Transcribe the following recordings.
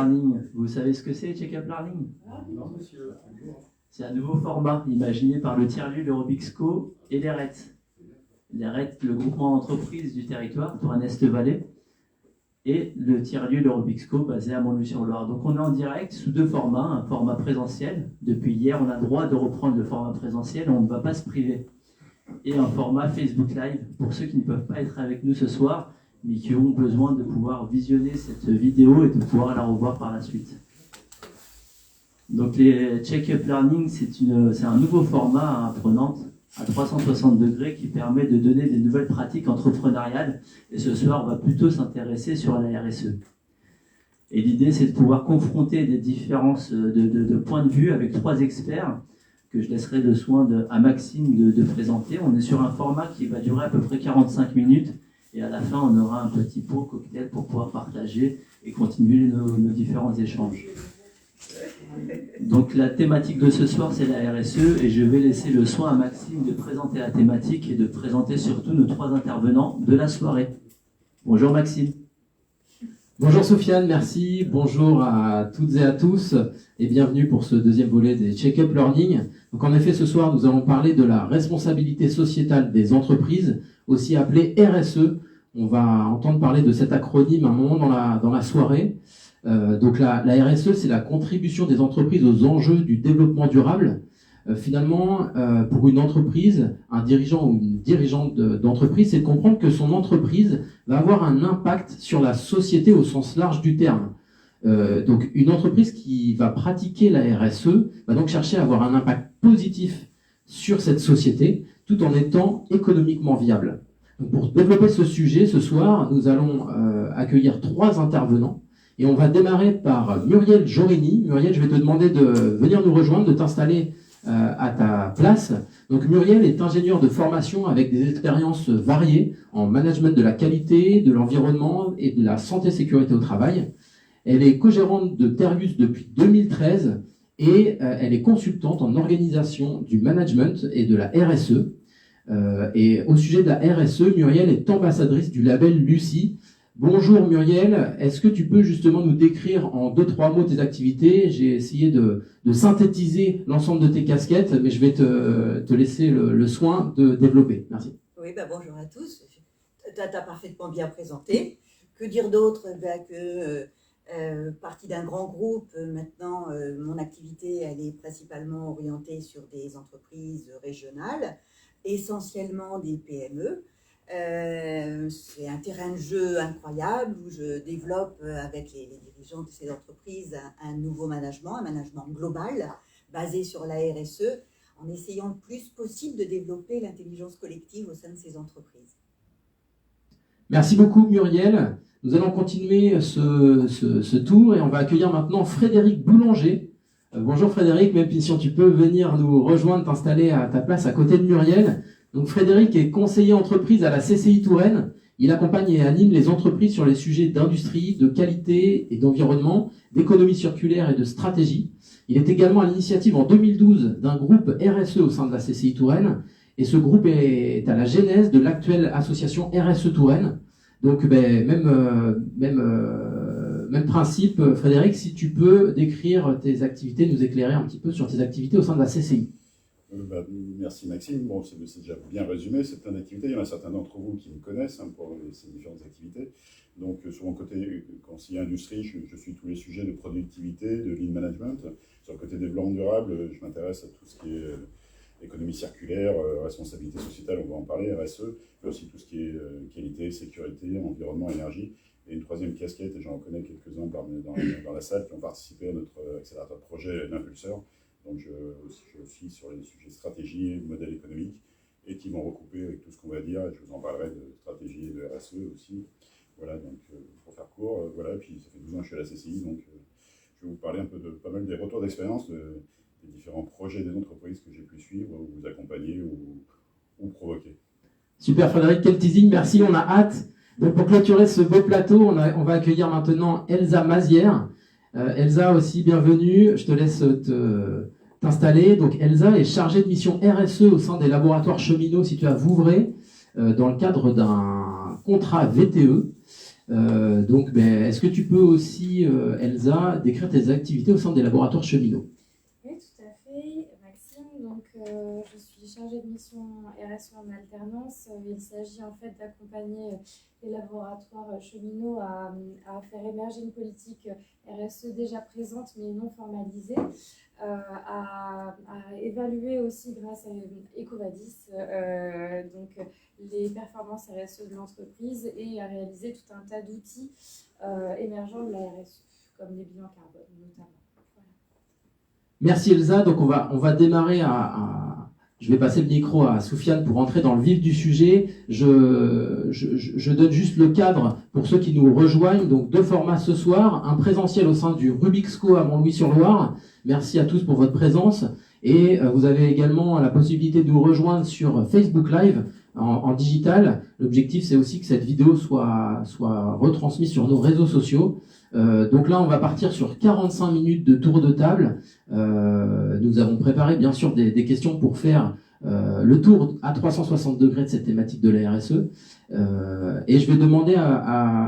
Learning. Vous savez ce que c'est, Check-up Learning? Non, monsieur. C'est un nouveau format imaginé par le tiers-lieu, le Robixco et les RET. Les RET, le groupement d'entreprises du territoire, Touraine-Est-Vallée, et le tiers-lieu, le Robixco, basé à Montluçon-sur-Loire. Donc on est en direct sous deux formats, un format présentiel. Depuis hier, on a le droit de reprendre le format présentiel, on ne va pas se priver. Et un format Facebook Live pour ceux qui ne peuvent pas être avec nous ce soir, mais qui ont besoin de pouvoir visionner cette vidéo et de pouvoir la revoir par la suite. Donc les Check-up Learning, c'est un nouveau format à apprenante à 360 degrés qui permet de donner des nouvelles pratiques entrepreneuriales. Et ce soir, on va plutôt s'intéresser sur la RSE. Et l'idée, c'est de pouvoir confronter des différences de points de vue avec trois experts que je laisserai le soin à Maxime de présenter. On est sur un format qui va durer à peu près 45 minutes. Et à la fin, on aura un petit pot cocktail pour pouvoir partager et continuer nos différents échanges. Donc la thématique de ce soir, c'est la RSE, et je vais laisser le soin à Maxime de présenter la thématique et de présenter surtout nos trois intervenants de la soirée. Bonjour Maxime. Bonjour Sofiane, merci. Bonjour à toutes et à tous et bienvenue pour ce deuxième volet des Check-up Learning. Donc en effet, ce soir, nous allons parler de la responsabilité sociétale des entreprises, aussi appelée RSE. On va entendre parler de cet acronyme à un moment dans la soirée. Donc la RSE, c'est la contribution des entreprises aux enjeux du développement durable. Finalement, pour une entreprise, un dirigeant ou une dirigeante d'entreprise, c'est de comprendre que son entreprise va avoir un impact sur la société au sens large du terme. Donc une entreprise qui va pratiquer la RSE va donc chercher à avoir un impact positif sur cette société, tout en étant économiquement viable. Donc pour développer ce sujet, ce soir, nous allons accueillir trois intervenants. Et on va démarrer par Muriel Jorini. Muriel, je vais te demander de venir nous rejoindre, de t'installer à ta place. Donc Muriel est ingénieure de formation avec des expériences variées en management de la qualité, de l'environnement et de la santé-sécurité au travail. Elle est co-gérante de Tergus depuis 2013 et elle est consultante en organisation du management et de la RSE. Et au sujet de la RSE, Muriel est ambassadrice du label Lucie. Bonjour Muriel, est-ce que tu peux justement nous décrire en 2-3 mots tes activités? J'ai essayé de synthétiser l'ensemble de tes casquettes, mais je vais te laisser le soin de développer. Merci. Oui, bonjour à tous. Tu as parfaitement bien présenté. Que dire d'autre? Partie d'un grand groupe, maintenant mon activité elle est principalement orientée sur des entreprises régionales, essentiellement des PME. C'est un terrain de jeu incroyable où je développe avec les dirigeants de ces entreprises un nouveau management, un management global basé sur la RSE, en essayant le plus possible de développer l'intelligence collective au sein de ces entreprises. Merci beaucoup Muriel. Nous allons continuer ce tour et on va accueillir maintenant Frédéric Boulanger. Bonjour Frédéric, même si tu peux venir nous rejoindre, t'installer à ta place à côté de Muriel. Donc Frédéric est conseiller entreprise à la CCI Touraine. Il accompagne et anime les entreprises sur les sujets d'industrie, de qualité et d'environnement, d'économie circulaire et de stratégie. Il est également à l'initiative en 2012 d'un groupe RSE au sein de la CCI Touraine. Et ce groupe est à la genèse de l'actuelle association RSE Touraine. Donc même principe, Frédéric, si tu peux décrire tes activités, nous éclairer un petit peu sur tes activités au sein de la CCI. Merci Maxime. Bon, c'est déjà bien résumé, c'est plein d'activités. Il y en a certains d'entre vous qui me connaissent pour ces différentes activités. Donc sur mon côté conseiller industrie, je suis tous les sujets de productivité, de lean management. Sur le côté développement durable, je m'intéresse à tout ce qui est économie circulaire, responsabilité sociétale, on va en parler, RSE, mais aussi tout ce qui est qualité, sécurité, environnement, énergie. Et une troisième casquette, et j'en reconnais quelques-uns dans la salle qui ont participé à notre accélérateur projet l'impulseur. Donc je suis sur les sujets stratégie et modèle économique et qui vont recouper avec tout ce qu'on va dire, et je vous en parlerai de stratégie et de RSE aussi. Voilà, donc pour faire court, voilà, puis ça fait 12 ans que je suis à la CCI, donc je vais vous parler un peu de pas mal des retours d'expérience des différents projets des entreprises que j'ai pu suivre, ou vous accompagner ou provoquer. Super Frédéric, quel teasing, merci, on a hâte. Donc pour clôturer ce beau plateau, on va accueillir maintenant Elsa Mazière. Elsa aussi, bienvenue, je te laisse t'installer. Donc Elsa est chargée de mission RSE au sein des laboratoires cheminots situés à Vouvray, dans le cadre d'un contrat VTE. Donc, est-ce que tu peux aussi, Elsa, décrire tes activités au sein des laboratoires cheminots? Oui, tout à fait, Maxime. Donc, je suis chargée de mission RSE en alternance. Il s'agit en fait d'accompagner les laboratoires cheminots à faire émerger une politique RSE déjà présente mais non formalisée, à évaluer aussi grâce à EcoVadis donc les performances RSE de l'entreprise et à réaliser tout un tas d'outils émergents de la RSE, comme les bilans carbone notamment. Merci Elsa. Donc on va démarrer je vais passer le micro à Soufiane pour entrer dans le vif du sujet. Je donne juste le cadre pour ceux qui nous rejoignent. Donc 2 formats ce soir, un présentiel au sein du Rubixco à Montlouis-sur-Loire. Merci à tous pour votre présence. Et vous avez également la possibilité de nous rejoindre sur Facebook Live en digital. L'objectif, c'est aussi que cette vidéo soit retransmise sur nos réseaux sociaux. Donc là, on va partir sur 45 minutes de tour de table. Nous avons préparé bien sûr des questions pour faire le tour à 360 degrés de cette thématique de la RSE. Et je vais demander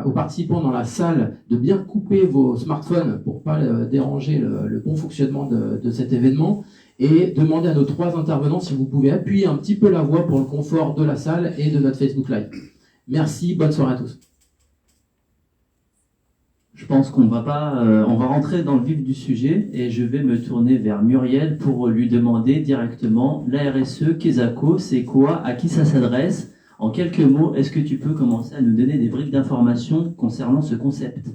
aux participants dans la salle de bien couper vos smartphones pour pas déranger le bon fonctionnement de cet événement. Et demander à nos 3 intervenants si vous pouvez appuyer un petit peu la voix pour le confort de la salle et de notre Facebook Live. Merci, bonne soirée à tous. Je pense qu'on va pas, on va rentrer dans le vif du sujet et je vais me tourner vers Muriel pour lui demander directement la RSE, Kesako, c'est quoi, à qui ça s'adresse? En quelques mots, est-ce que tu peux commencer à nous donner des briques d'informations concernant ce concept?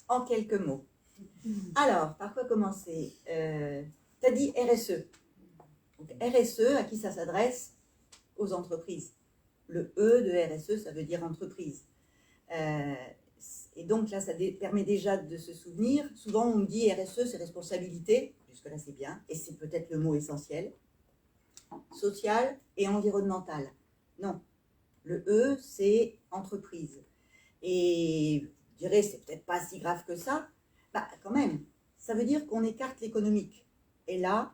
En quelques mots. Alors, par quoi commencer? Tu as dit RSE. Donc, RSE, à qui ça s'adresse? Aux entreprises. Le E de RSE, ça veut dire entreprise. Et donc là, ça permet déjà de se souvenir. Souvent, on me dit RSE, c'est responsabilité. Jusque-là, c'est bien. Et c'est peut-être le mot essentiel. Social et environnemental. Non. Le E, c'est entreprise. Et je dirais, c'est peut-être pas si grave que ça. Bah, quand même, ça veut dire qu'on écarte l'économique. Et là,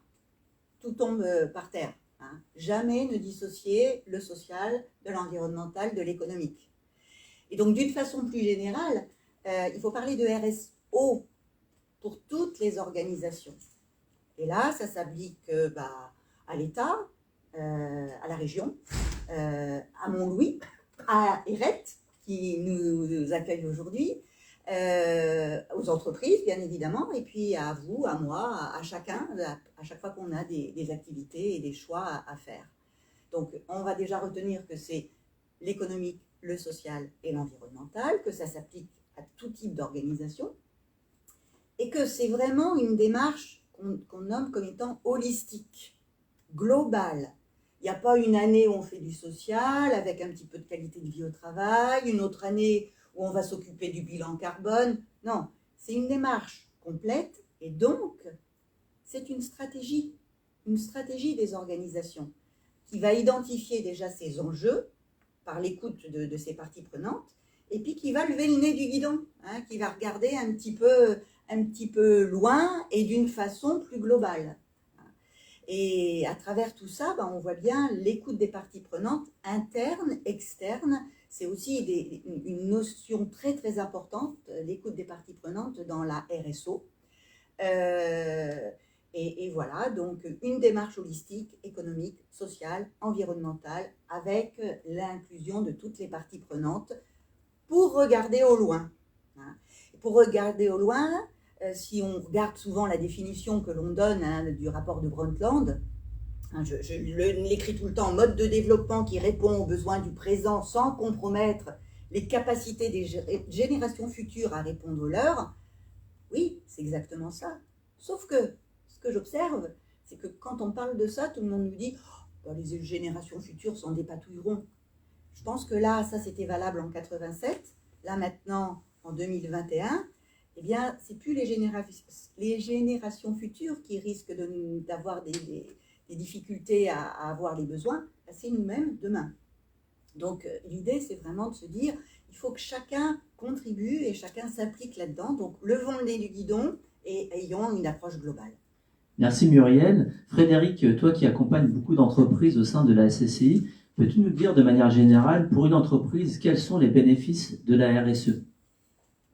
tout tombe par terre. Hein. Jamais ne dissocier le social de l'environnemental, de l'économique. Et donc, d'une façon plus générale, il faut parler de RSO pour toutes les organisations. Et là, ça s'applique à l'État, à la région, à Montlouis, à Eret, qui nous accueille aujourd'hui, aux entreprises, bien évidemment, et puis à vous, à moi, à chacun, à chaque fois qu'on a des activités et des choix à faire. Donc, on va déjà retenir que c'est l'économique, le social et l'environnemental, que ça s'applique à tout type d'organisation, et que c'est vraiment une démarche qu'on nomme comme étant holistique, globale. Il n'y a pas une année où on fait du social, avec un petit peu de qualité de vie au travail, une autre année où on va s'occuper du bilan carbone. Non, c'est une démarche complète, et donc, c'est une stratégie des organisations, qui va identifier déjà ses enjeux, par l'écoute de ses parties prenantes, et puis qui va lever le nez du guidon, hein, qui va regarder un petit peu loin et d'une façon plus globale. Et à travers tout ça, on voit bien l'écoute des parties prenantes, internes, externes. C'est aussi une notion très très importante, l'écoute des parties prenantes dans la RSO. Et voilà, donc une démarche holistique, économique, sociale, environnementale, avec l'inclusion de toutes les parties prenantes pour regarder au loin. Pour regarder au loin, si on regarde souvent la définition que l'on donne du rapport de Brundtland, je l'écris tout le temps, mode de développement qui répond aux besoins du présent sans compromettre les capacités des générations futures à répondre aux leurs. Oui, c'est exactement ça. Sauf que ce que j'observe, c'est que quand on parle de ça, tout le monde nous dit oh, les générations futures s'en dépatouilleront. Je pense que là, ça c'était valable en 87. Là maintenant, en 2021, eh bien, c'est plus les générations futures qui risquent d'avoir des difficultés à avoir les besoins, c'est nous-mêmes demain. Donc l'idée, c'est vraiment de se dire, il faut que chacun contribue et chacun s'implique là-dedans. Donc levons le nez du guidon et ayons une approche globale. Merci Muriel. Frédéric, toi qui accompagnes beaucoup d'entreprises au sein de la SSCI, Peux-tu nous dire de manière générale, pour une entreprise, quels sont les bénéfices de la RSE?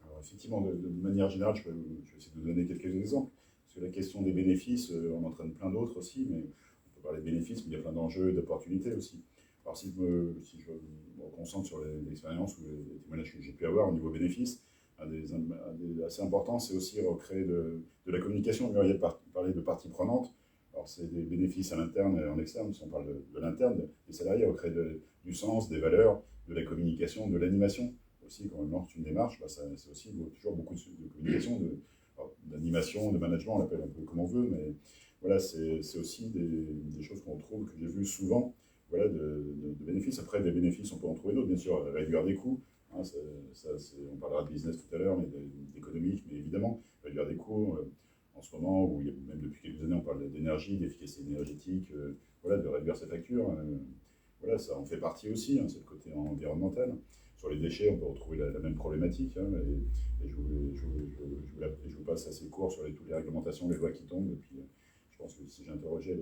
Alors, effectivement, de manière générale, je vais essayer de vous donner quelques exemples. Parce que la question des bénéfices, on entraîne plein d'autres aussi, mais on peut parler de bénéfices, mais il y a plein d'enjeux et d'opportunités aussi. Alors, si je me concentre sur l'expérience ou les témoignages que j'ai pu avoir au niveau bénéfices, un des assez importants, c'est aussi recréer de la communication. Muriel parlait de parties prenantes. Alors, c'est des bénéfices à l'interne et en externe. Si on parle de l'interne, des salariés, recréer du sens, des valeurs, de la communication, de l'animation. Aussi, quand on lance une démarche, c'est aussi toujours beaucoup de communication, d'animation, de management, on l'appelle un peu comme on veut, mais voilà, c'est aussi des choses qu'on trouve, que j'ai vues souvent, voilà, de bénéfices. Après, des bénéfices, on peut en trouver d'autres, bien sûr, réduire des coûts. Hein, on parlera de business tout à l'heure, mais d'économique, mais évidemment, réduire des coûts. En ce moment, où même depuis quelques années, on parle d'énergie, d'efficacité énergétique, voilà, de réduire ses factures. Voilà, ça en fait partie aussi, hein, c'est le côté environnemental. Sur les déchets, on peut retrouver la même problématique. Hein, et je vous passe assez court sur toutes les réglementations, les lois qui tombent. Et puis, je pense que si j'interrogeais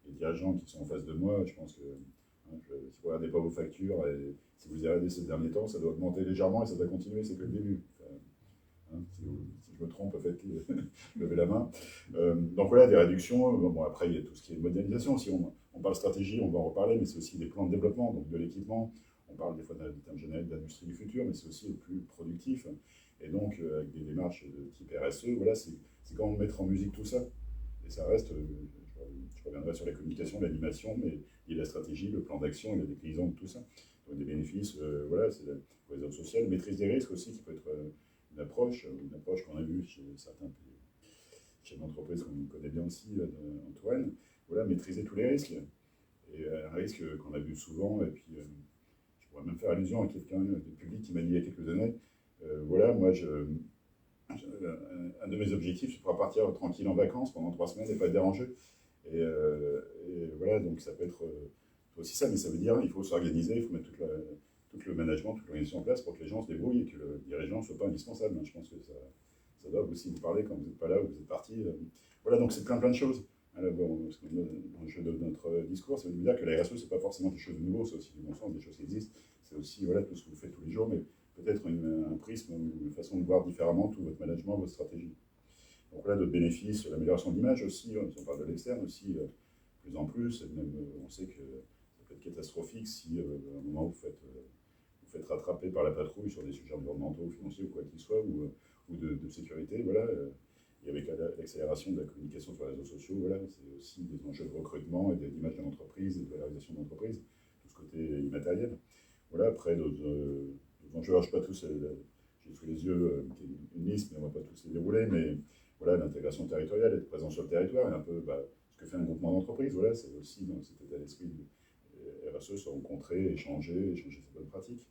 les dirigeants qui sont en face de moi, je pense que si vous ne regardez pas vos factures et si vous y regardez ces derniers temps, ça doit augmenter légèrement et ça doit continuer, c'est que le début. Si je me trompe, faites levez la main. Donc voilà, des réductions. Bon, après, il y a tout ce qui est modélisation. Si on parle stratégie, on va en reparler, mais c'est aussi des plans de développement, donc de l'équipement. On parle des fois d'un terme général d'industrie du futur, mais c'est aussi le plus productif. Et donc, avec des démarches de type RSE, voilà, c'est comment mettre en musique tout ça. Et ça reste, je reviendrai sur la communication, l'animation, mais il y a la stratégie, le plan d'action et la déclinaison de tout ça. Donc des bénéfices, voilà, c'est la cohésion sociale, maîtrise des risques aussi, qui peut être une approche qu'on a vue chez certains chefs d'entreprise qu'on connaît bien aussi, Antoine. Voilà, maîtriser tous les risques. Et un risque qu'on a vu souvent, et puis je pourrais même faire allusion à quelqu'un du public qui m'a dit il y a quelques années, voilà, moi, un de mes objectifs, c'est de pouvoir partir tranquille en vacances pendant 3 semaines et pas être dérangé. Et voilà, donc ça peut être aussi ça, mais ça veut dire qu'il faut s'organiser, il faut mettre tout le management, toute l'organisation en place pour que les gens se débrouillent et que le dirigeant ne soit pas indispensable. Je pense que ça doit aussi vous parler quand vous n'êtes pas là ou vous êtes parti. Voilà, donc c'est plein de choses. Alors, bon, l'enjeu de notre discours, ça veut dire que la RSE, c'est pas forcément quelque chose de nouveau, c'est aussi du bon sens, des choses qui existent. C'est aussi voilà, tout ce que vous faites tous les jours, mais peut-être un prisme, une façon de voir différemment tout votre management, votre stratégie. Donc voilà, d'autres bénéfices, l'amélioration de l'image aussi, si on parle de l'externe aussi, de plus en plus, et même on sait que ça peut être catastrophique si à un moment vous faites rattraper par la patrouille sur des sujets environnementaux, financiers ou quoi qu'il soit, ou de sécurité, voilà. Et avec l'accélération de la communication sur les réseaux sociaux, voilà, c'est aussi des enjeux de recrutement et d'image de l'entreprise et de valorisation de l'entreprise, tout ce côté immatériel. Voilà, après d'autres enjeux, alors je ne sais pas tous, j'ai sous les yeux une liste, mais on ne va pas tous les dérouler, mais voilà, l'intégration territoriale, être présent sur le territoire, et un peu ce que fait un groupement d'entreprises, voilà, c'est aussi dans cet état d'esprit du RSE, se rencontrer, échanger ses bonnes pratiques.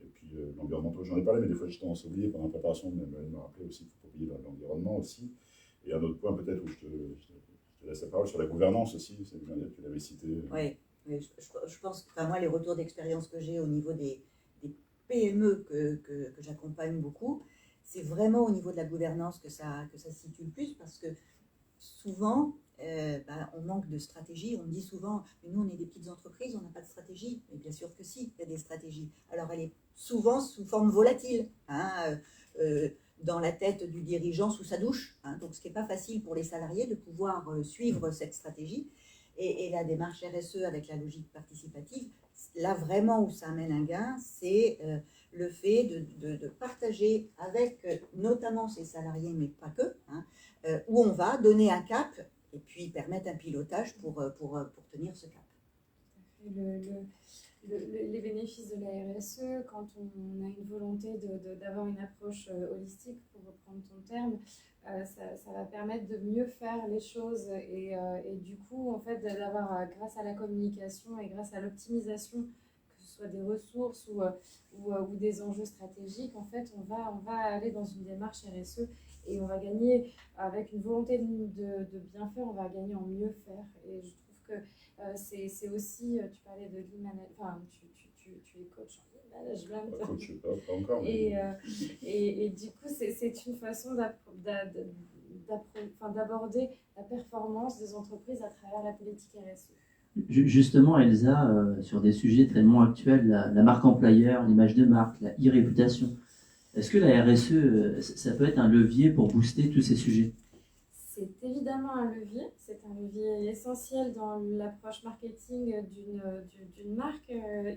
Et puis l'environnement, j'en ai parlé, mais des fois j'ai tendance à oublier pendant la préparation, mais elle m'a rappelé aussi qu'il ne faut pas oublier l'environnement aussi. Et un autre point peut-être où je te laisse la parole sur la gouvernance aussi, c'est que tu l'avais cité. Oui, je pense que moi les retours d'expérience que j'ai au niveau des PME que j'accompagne beaucoup, c'est vraiment au niveau de la gouvernance que ça se situe le plus, parce que souvent, on manque de stratégie. On me dit souvent, mais nous on est des petites entreprises, on n'a pas de stratégie. Mais bien sûr que si, il y a des stratégies. Alors elle est souvent sous forme volatile, hein, dans la tête du dirigeant, sous sa douche. Hein, donc ce qui n'est pas facile pour les salariés de pouvoir suivre cette stratégie. Et la démarche RSE avec la logique participative, là vraiment où ça amène un gain, c'est le fait de partager avec notamment ses salariés, mais pas que, hein, où on va donner un cap et puis permettre un pilotage pour tenir ce cap. Les bénéfices de la RSE, quand on a une volonté d'avoir une approche holistique, pour reprendre ton terme, ça va permettre de mieux faire les choses et du coup, en fait, d'avoir, grâce à la communication et grâce à l'optimisation, que ce soit des ressources ou des enjeux stratégiques, en fait, on va aller dans une démarche RSE et on va gagner, avec une volonté de bien faire, on va gagner en mieux faire. Et je trouve que c'est aussi, tu parlais de lean management, enfin, tu es coach en lean management. Coach, pas encore. Et du coup, c'est une façon d'aborder la performance des entreprises à travers la politique RSE. Justement, Elsa, sur des sujets tellement actuels, la marque employeur, l'image de marque, la e-réputation, est-ce que la RSE, ça peut être un levier pour booster tous ces sujets? C'est évidemment un levier, c'est un levier essentiel dans l'approche marketing d'une marque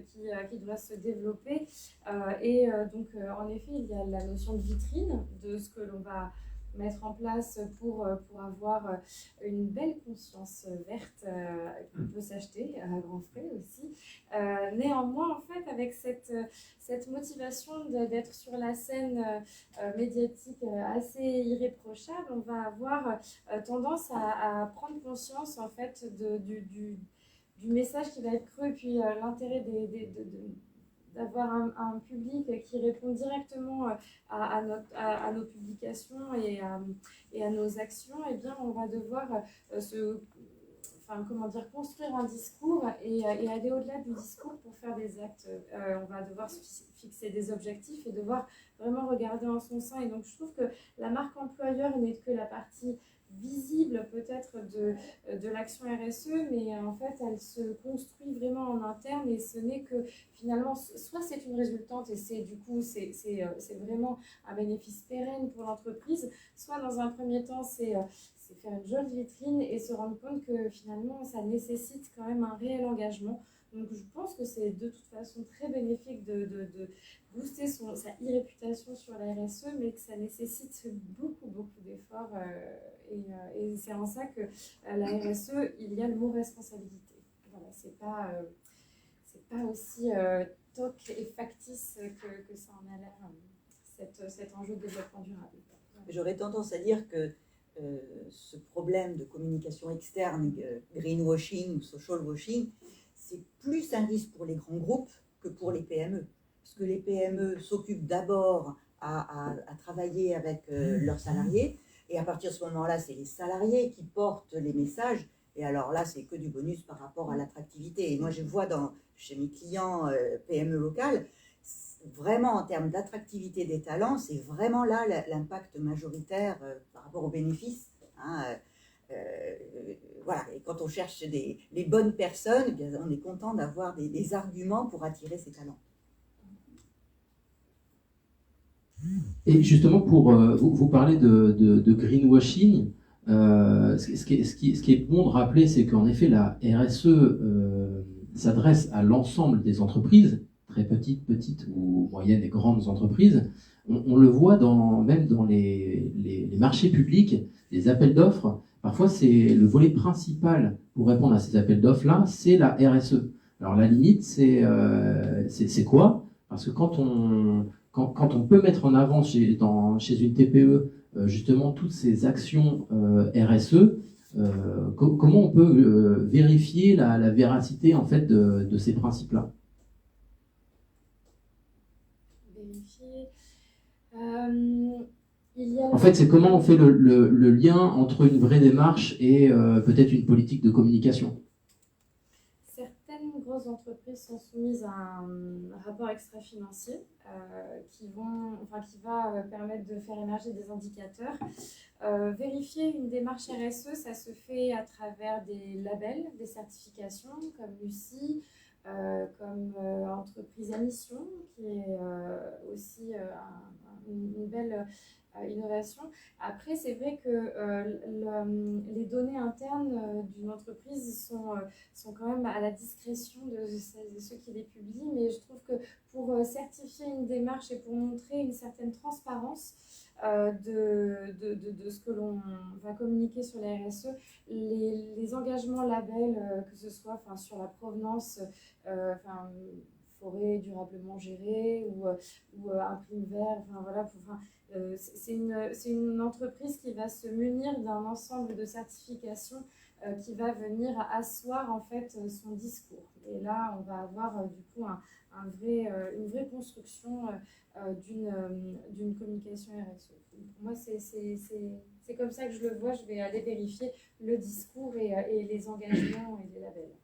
qui doit se développer. Donc, en effet, il y a la notion de vitrine, de ce que l'on va mettre en place pour avoir une belle conscience verte qui peut s'acheter à grands frais aussi. Néanmoins, en fait, avec cette motivation d'être sur la scène médiatique assez irréprochable, on va avoir tendance à prendre conscience en fait du message qui va être cru, et puis l'intérêt d'avoir un public qui répond directement à nos publications et à nos actions. Eh bien, on va devoir construire un discours et aller au-delà du discours pour faire des actes. On va devoir se fixer des objectifs et devoir vraiment regarder en son sein. Et donc, je trouve que la marque employeur n'est que la partie visible peut-être de l'action RSE, mais en fait, elle se construit vraiment en interne et ce n'est que finalement, soit c'est une résultante et c'est vraiment un bénéfice pérenne pour l'entreprise, soit dans un premier temps, c'est faire une jolie vitrine et se rendre compte que finalement, ça nécessite quand même un réel engagement. Donc, je pense que c'est de toute façon très bénéfique de booster sa e-réputation sur la RSE, mais que ça nécessite beaucoup, beaucoup d'efforts. Et c'est en ça que la RSE, il y a le mot responsabilité. Voilà, c'est pas aussi toc et factice que ça en a l'air, cet enjeu de développement durable. J'aurais tendance à dire que ce problème de communication externe, greenwashing ou social washing, c'est plus un risque pour les grands groupes que pour les PME. Parce que les PME s'occupent d'abord à travailler avec leurs salariés, et à partir de ce moment-là, c'est les salariés qui portent les messages, et alors là, c'est que du bonus par rapport à l'attractivité. Et moi, je vois chez mes clients PME locales, vraiment en termes d'attractivité des talents, c'est vraiment là l'impact majoritaire par rapport aux bénéfices. Voilà. Et quand on cherche les bonnes personnes, eh bien, on est content d'avoir des arguments pour attirer ces talents. Et justement, pour vous parler de greenwashing, ce qui est bon de rappeler, c'est qu'en effet, la RSE s'adresse à l'ensemble des entreprises, très petites ou moyennes et grandes entreprises. On le voit même dans les marchés publics, les appels d'offres. Parfois, c'est le volet principal pour répondre à ces appels d'offres-là, c'est la RSE. Alors la limite, c'est quoi? Parce que quand on peut mettre en avant chez une TPE justement toutes ces actions RSE, comment on peut vérifier la véracité en fait de ces principes-là? Vérifier. En fait, c'est comment on fait le lien entre une vraie démarche et peut-être une politique de communication. Certaines grosses entreprises sont soumises à un rapport extra-financier qui va permettre de faire émerger des indicateurs. Vérifier une démarche RSE, ça se fait à travers des labels, des certifications comme Lucie, comme entreprise à mission, qui est aussi une belle innovation. Après, c'est vrai que les données internes d'une entreprise sont quand même à la discrétion de ceux qui les publient, mais je trouve que pour certifier une démarche et pour montrer une certaine transparence de ce que l'on va communiquer sur la RSE, les engagements labels, que ce soit sur la provenance, forêt durablement gérée ou un prime vert, c'est une entreprise qui va se munir d'un ensemble de certifications qui va venir asseoir en fait son discours. Et là, on va avoir du coup une vraie construction d'une communication RSE. Pour moi, c'est comme ça que je le vois. Je vais aller vérifier le discours et les engagements et les labels.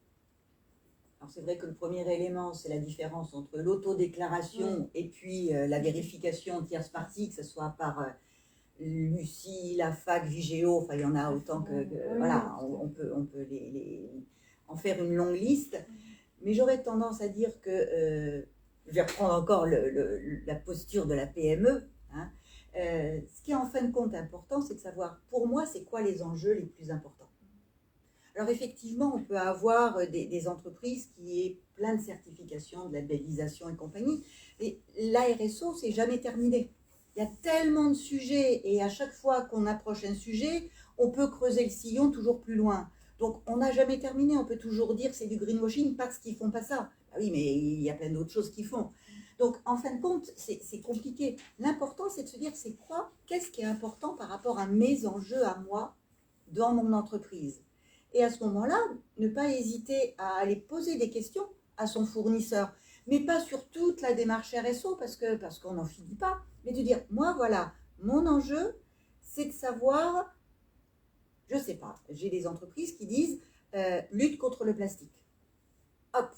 Alors c'est vrai que le premier élément, c'est la différence entre l'autodéclaration et puis la vérification tierce partie, que ce soit par Lucie, la fac, Vigéo, enfin il y en a autant que voilà, on peut en faire une longue liste, mais j'aurais tendance à dire que, je vais reprendre encore la posture de la PME, hein, ce qui est en fin de compte important, c'est de savoir, pour moi, c'est quoi les enjeux les plus importants. Alors effectivement, on peut avoir des entreprises qui aient plein de certifications, de labellisation et compagnie, mais la RSO, c'est jamais terminé. Il y a tellement de sujets et à chaque fois qu'on approche un sujet, on peut creuser le sillon toujours plus loin. Donc on n'a jamais terminé, on peut toujours dire c'est du greenwashing parce qu'ils ne font pas ça. Ah oui, mais il y a plein d'autres choses qu'ils font. Donc en fin de compte, c'est compliqué. L'important, c'est de se dire c'est quoi, qu'est-ce qui est important par rapport à mes enjeux à moi dans mon entreprise. Et à ce moment-là, ne pas hésiter à aller poser des questions à son fournisseur, mais pas sur toute la démarche RSO parce qu'on n'en finit pas, mais de dire, moi voilà, mon enjeu, c'est de savoir, je ne sais pas, j'ai des entreprises qui disent lutte contre le plastique. Hop,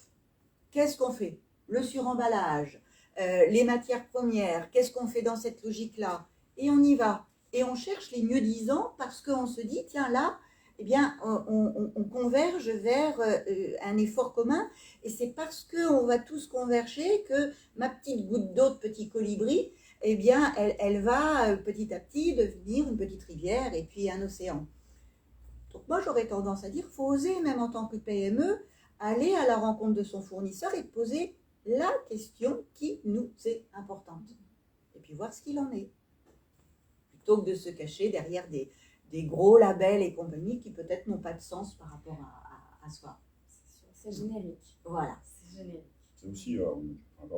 qu'est-ce qu'on fait? Le suremballage, les matières premières, qu'est-ce qu'on fait dans cette logique-là? Et on y va. Et on cherche les mieux-disants parce qu'on se dit, tiens là, eh bien, on converge vers un effort commun. Et c'est parce qu'on va tous converger que ma petite goutte d'eau de petit colibri, eh bien, elle va petit à petit devenir une petite rivière et puis un océan. Donc moi, j'aurais tendance à dire, il faut oser, même en tant que PME, aller à la rencontre de son fournisseur et poser la question qui nous est importante. Et puis voir ce qu'il en est. Plutôt que de se cacher derrière des gros labels et compagnie qui peut-être n'ont pas de sens par rapport à soi. C'est générique. Voilà. C'est générique. C'est aussi,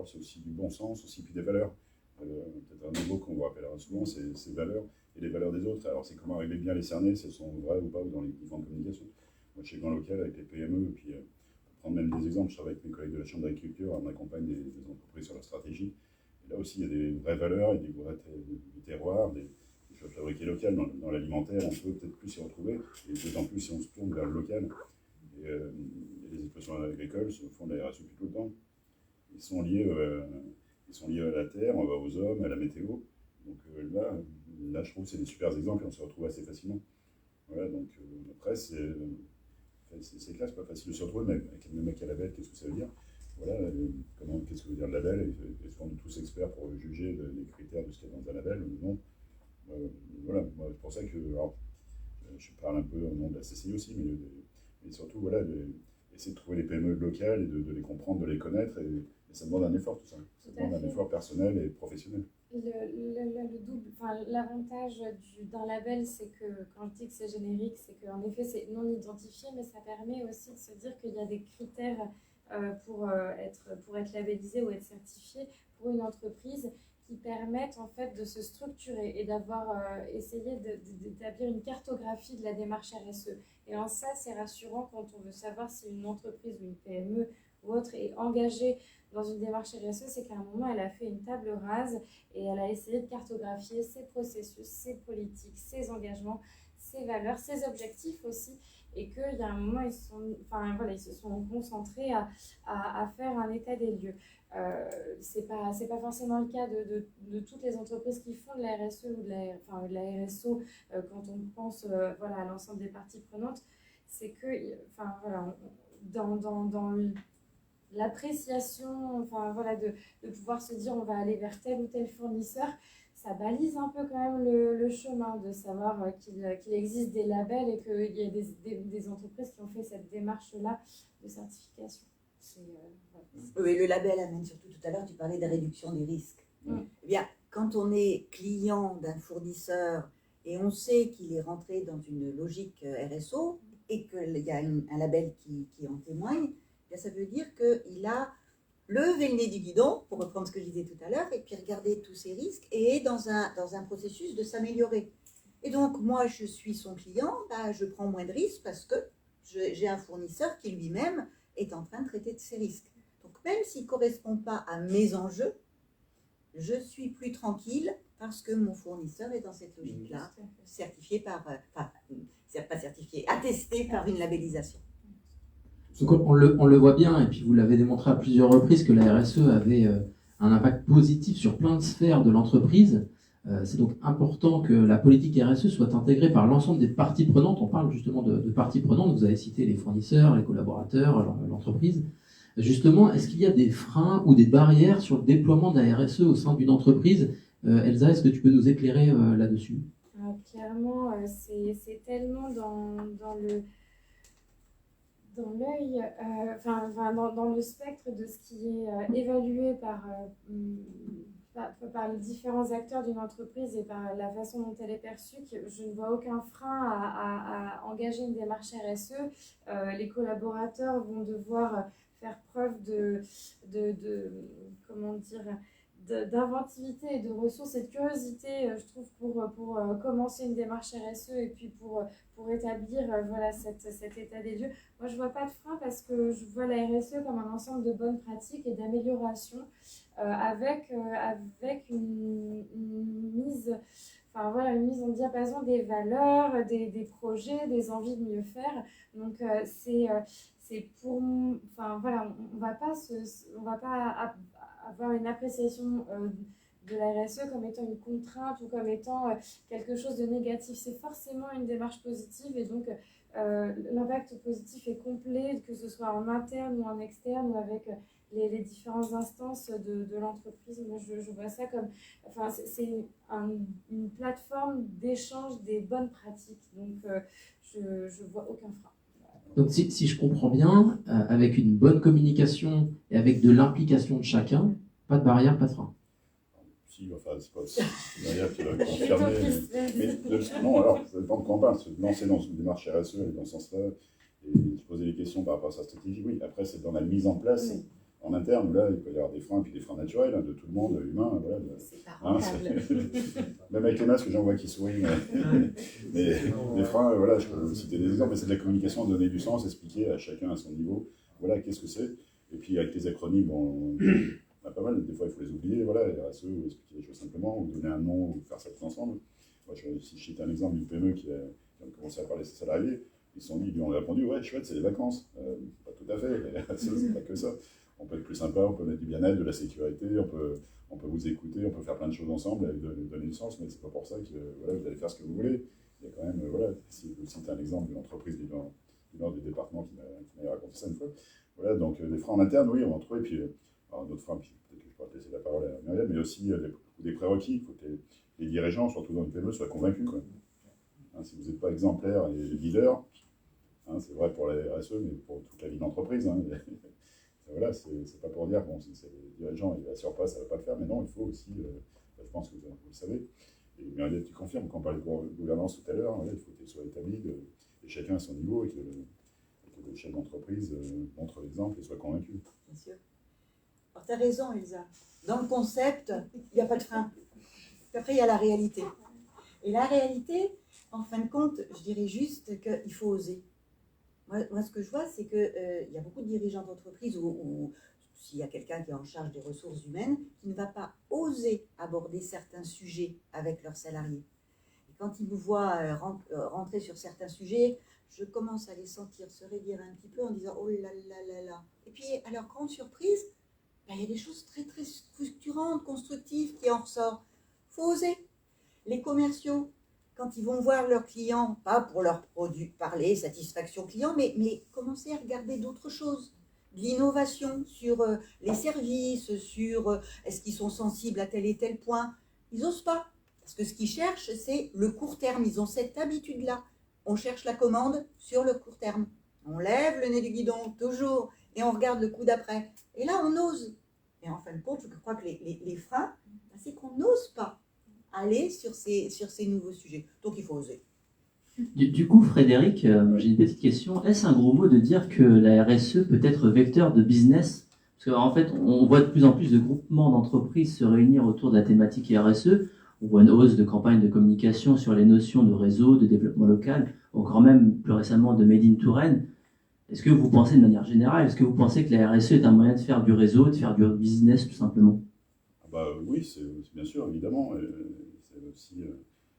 c'est aussi du bon sens, aussi puis des valeurs. Peut-être un mot qu'on vous rappellera souvent, c'est ces valeurs et les valeurs des autres. Alors c'est comment arriver bien à les cerner, si elles sont vraies ou pas, ou dans les différentes communications. Moi, chez Grand Local, avec les PME, et puis pour prendre même des exemples, je travaille avec mes collègues de la Chambre d'agriculture, on accompagne des entreprises sur leur stratégie. Et là aussi, il y a des vraies valeurs, il y a des vrais terroirs, des choses fabriquées locales. Dans l'alimentaire, on peut peut-être plus s'y retrouver, et d'autant plus si on se tourne vers le local. Et les exploitations agricoles font de la RSE depuis tout le temps. Ils sont liés à la terre, aux hommes, à la météo. Donc là, je trouve que c'est des super exemples et on se retrouve assez facilement. Voilà, donc après, c'est clair, c'est pas facile de se retrouver, mais avec un label, qu'est-ce que ça veut dire? Voilà, qu'est-ce que veut dire le label? Est-ce qu'on est tous experts pour juger des critères de ce qu'il y a dans un label ou non? Voilà, moi, c'est pour ça que je parle un peu au nom de la CCI aussi, mais surtout, voilà, essayer de trouver les PME locales et de les comprendre, de les connaître, et ça demande un effort, tout ça. Ça demande un effort personnel et professionnel. L'avantage d'un label, c'est que quand je dis que c'est générique, c'est qu'en effet c'est non identifié, mais ça permet aussi de se dire qu'il y a des critères pour être labellisé ou être certifié pour une entreprise qui permettent en fait de se structurer et d'avoir essayé d'établir une cartographie de la démarche RSE. Et en ça, c'est rassurant quand on veut savoir si une entreprise ou une PME ou autre est engagée dans une démarche RSE, c'est qu'à un moment, elle a fait une table rase et elle a essayé de cartographier ses processus, ses politiques, ses engagements, ses valeurs, ses objectifs aussi, et qu'il y a un moment, ils se sont concentrés à faire un état des lieux. C'est pas forcément le cas de toutes les entreprises qui font de la RSE ou de la RSO quand on pense à l'ensemble des parties prenantes. C'est que dans l'appréciation de pouvoir se dire on va aller vers tel ou tel fournisseur, ça balise un peu quand même le chemin de savoir qu'il existe des labels et qu'il y a des entreprises qui ont fait cette démarche-là de certification. Oui, le label amène surtout, tout à l'heure, tu parlais de réduction des risques. Eh bien, quand on est client d'un fournisseur et on sait qu'il est rentré dans une logique RSO et qu'il y a un label qui en témoigne, eh bien, ça veut dire qu'il a levé le nez du guidon, pour reprendre ce que je disais tout à l'heure, et puis regarder tous ces risques et est dans un processus de s'améliorer. Et donc, moi, je suis son client, je prends moins de risques parce que j'ai un fournisseur qui lui-même est en train de traiter de ces risques. Donc, même s'il ne correspond pas à mes enjeux, je suis plus tranquille parce que mon fournisseur est dans cette logique-là, certifié attesté par une labellisation. Donc on le voit bien, et puis vous l'avez démontré à plusieurs reprises, que la RSE avait un impact positif sur plein de sphères de l'entreprise. C'est donc important que la politique RSE soit intégrée par l'ensemble des parties prenantes. On parle justement de parties prenantes. Vous avez cité les fournisseurs, les collaborateurs, l'entreprise. Justement, est-ce qu'il y a des freins ou des barrières sur le déploiement de la RSE au sein d'une entreprise? Elsa, est-ce que tu peux nous éclairer là-dessus? Clairement, c'est tellement dans l'œil, dans le spectre de ce qui est évalué par les différents acteurs d'une entreprise et par la façon dont elle est perçue, que je ne vois aucun frein à engager une démarche RSE. Les collaborateurs vont devoir faire preuve comment dire, d'inventivité et de ressources et de curiosité, je trouve, pour commencer une démarche RSE et puis pour établir voilà, cet état des lieux. Moi, je ne vois pas de frein parce que je vois la RSE comme un ensemble de bonnes pratiques et d'améliorations avec une mise, une mise en diapason des valeurs, des projets, des envies de mieux faire. Donc, c'est pour... Enfin, voilà, on va pas avoir une appréciation de la RSE comme étant une contrainte ou comme étant quelque chose de négatif. C'est forcément une démarche positive et donc l'impact positif est complet, que ce soit en interne ou en externe ou avec les différentes instances de l'entreprise. Moi, je vois ça comme... Enfin, c'est une plateforme d'échange des bonnes pratiques. Donc, je vois aucun frein. Donc si je comprends bien, avec une bonne communication et avec de l'implication de chacun, pas de barrière, pas de frein. Si, enfin, c'est pas derrière qui va confirmer. Non, alors, ça dépend de quoi on parle. Se lancer dans une démarche RSE, aller dans ce sens-là, et se poser des questions par rapport à sa stratégie, oui. Après, c'est dans la mise en place en interne, là, il peut y avoir des freins, puis des freins naturels, de tout le monde, humain, voilà. C'est pas rentable. Même avec les masques, j'en vois qui sourient, mais les freins, voilà, je peux vous citer des exemples, mais c'est de la communication, donner du sens, expliquer à chacun à son niveau, voilà, qu'est-ce que c'est. Et puis avec les acronymes, bon, on a pas mal, des fois il faut les oublier, voilà, RSE, ou expliquer les choses simplement, ou donner un nom, ou faire ça tous ensemble. Moi, si je cite un exemple d'une PME qui a commencé à parler de ses salariés, ils lui ont répondu, ouais, chouette, c'est les vacances. Pas tout à fait, la RSE, c'est pas que ça. On peut être plus sympa, on peut mettre du bien-être, de la sécurité, on peut vous écouter, on peut faire plein de choses ensemble, donner du sens, mais c'est pas pour ça que voilà, vous allez faire ce que vous voulez. Il y a quand même, voilà, si vous citez un exemple d'une entreprise du nord du département qui m'a raconté ça une fois, voilà, donc des freins en interne, oui, on va en trouver, puis d'autres freins, puis peut-être que je pourrais te laisser la parole à Muriel, mais aussi des prérequis, il faut que les dirigeants, surtout dans une PME, soient convaincus, quoi. Hein, si vous n'êtes pas exemplaire et leader, hein, c'est vrai pour la RSE, mais pour toute la vie d'entreprise, hein, voilà, c'est pas pour dire, bon, si c'est les dirigeants, ils assurent pas, ça va pas le faire, mais non, il faut aussi, je pense que vous le savez, et Muriel, tu confirmes, quand on parlait de gouvernance tout à l'heure, il faut qu'elle soit établie, et chacun à son niveau, et que le chef d'entreprise montre l'exemple et soit convaincu. Bien sûr. Alors, tu as raison, Elsa. Dans le concept, il n'y a pas de frein. Puis après, il y a la réalité. Et la réalité, en fin de compte, je dirais juste qu'il faut oser. Moi, ce que je vois, c'est qu'il y a beaucoup de dirigeants d'entreprise ou s'il y a quelqu'un qui est en charge des ressources humaines, qui ne va pas oser aborder certains sujets avec leurs salariés. Et quand ils vous voient rentrer sur certains sujets, je commence à les sentir se raidir un petit peu en disant « Oh là là là là ». Et puis, à leur grande surprise, il y a des choses très très structurantes, constructives qui en ressortent. Il faut oser. Les commerciaux, quand ils vont voir leurs clients, pas pour leurs produits, parler, satisfaction client, mais commencer à regarder d'autres choses. De l'innovation sur les services, sur est-ce qu'ils sont sensibles à tel et tel point. Ils n'osent pas. Parce que ce qu'ils cherchent, c'est le court terme. Ils ont cette habitude-là. On cherche la commande sur le court terme. On lève le nez du guidon, toujours, et on regarde le coup d'après. Et là, on ose. Et en fin de compte, je crois que les freins, c'est qu'on n'ose pas aller sur ces nouveaux sujets. Donc, il faut oser. Du coup, Frédéric, j'ai une petite question. Est-ce un gros mot de dire que la RSE peut être vecteur de business? Parce qu'en fait, on voit de plus en plus de groupements d'entreprises se réunir autour de la thématique RSE. On voit une hausse de campagnes de communication sur les notions de réseau, de développement local, ou encore même plus récemment de Made in Touraine. Est-ce que vous pensez de manière générale, est-ce que vous pensez que la RSE est un moyen de faire du réseau, de faire du business tout simplement? Oui, c'est bien sûr, évidemment. C'est aussi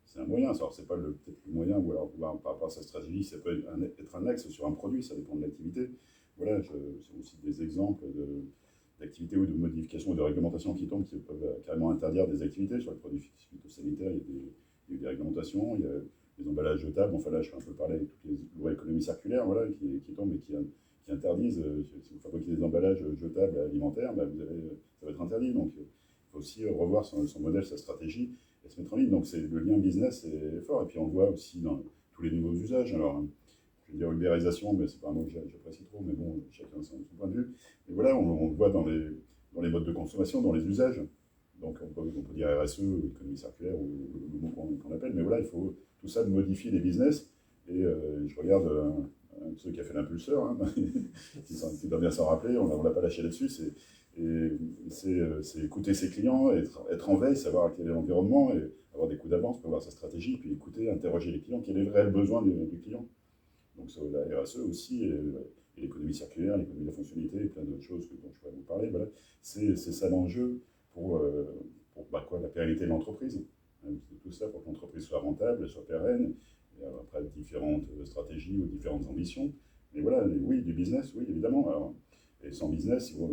c'est un moyen. Alors, c'est pas peut-être le moyen, ou alors par rapport à sa stratégie, ça peut être un axe sur un produit, ça dépend de l'activité. Voilà, c'est aussi des exemples d'activités ou de modifications ou de réglementations qui tombent, qui peuvent carrément interdire des activités. Sur les produits phytosanitaires, il y a eu des réglementations, il y a les emballages jetables, enfin là je vais un peu parler de toutes les lois économie circulaire voilà, qui tombent et qui interdisent, si vous fabriquez des emballages jetables alimentaires, ça va être interdit. Donc il faut aussi revoir son modèle, sa stratégie et se mettre en ligne. Donc le lien business est fort. Et puis on le voit aussi dans tous les nouveaux usages. Alors, je vais dire ubérisation, mais c'est pas un mot que j'apprécie trop, mais bon, chacun son point de vue. Mais voilà, on le voit dans les modes de consommation, dans les usages. Donc on peut dire RSE, économie circulaire, ou le mot qu'on appelle, mais voilà, il faut tout ça modifie les business. Et je regarde un de ceux qui a fait l'impulseur, hein, qui doit bien s'en rappeler, on l'a pas lâché là-dessus, c'est écouter ses clients, être en veille, savoir quel est l'environnement, et avoir des coups d'avance, prévoir sa stratégie, puis écouter, interroger les clients, quel est le réel besoin du client. Donc la RSE aussi, et l'économie circulaire, l'économie de la fonctionnalité, et plein d'autres choses dont je pourrais vous parler, voilà. C'est ça l'enjeu pour la pérennité de l'entreprise. C'est tout ça pour que l'entreprise soit rentable, soit pérenne, et après différentes stratégies ou différentes ambitions. Mais voilà, oui, du business, oui, évidemment. Alors, et sans business, si vous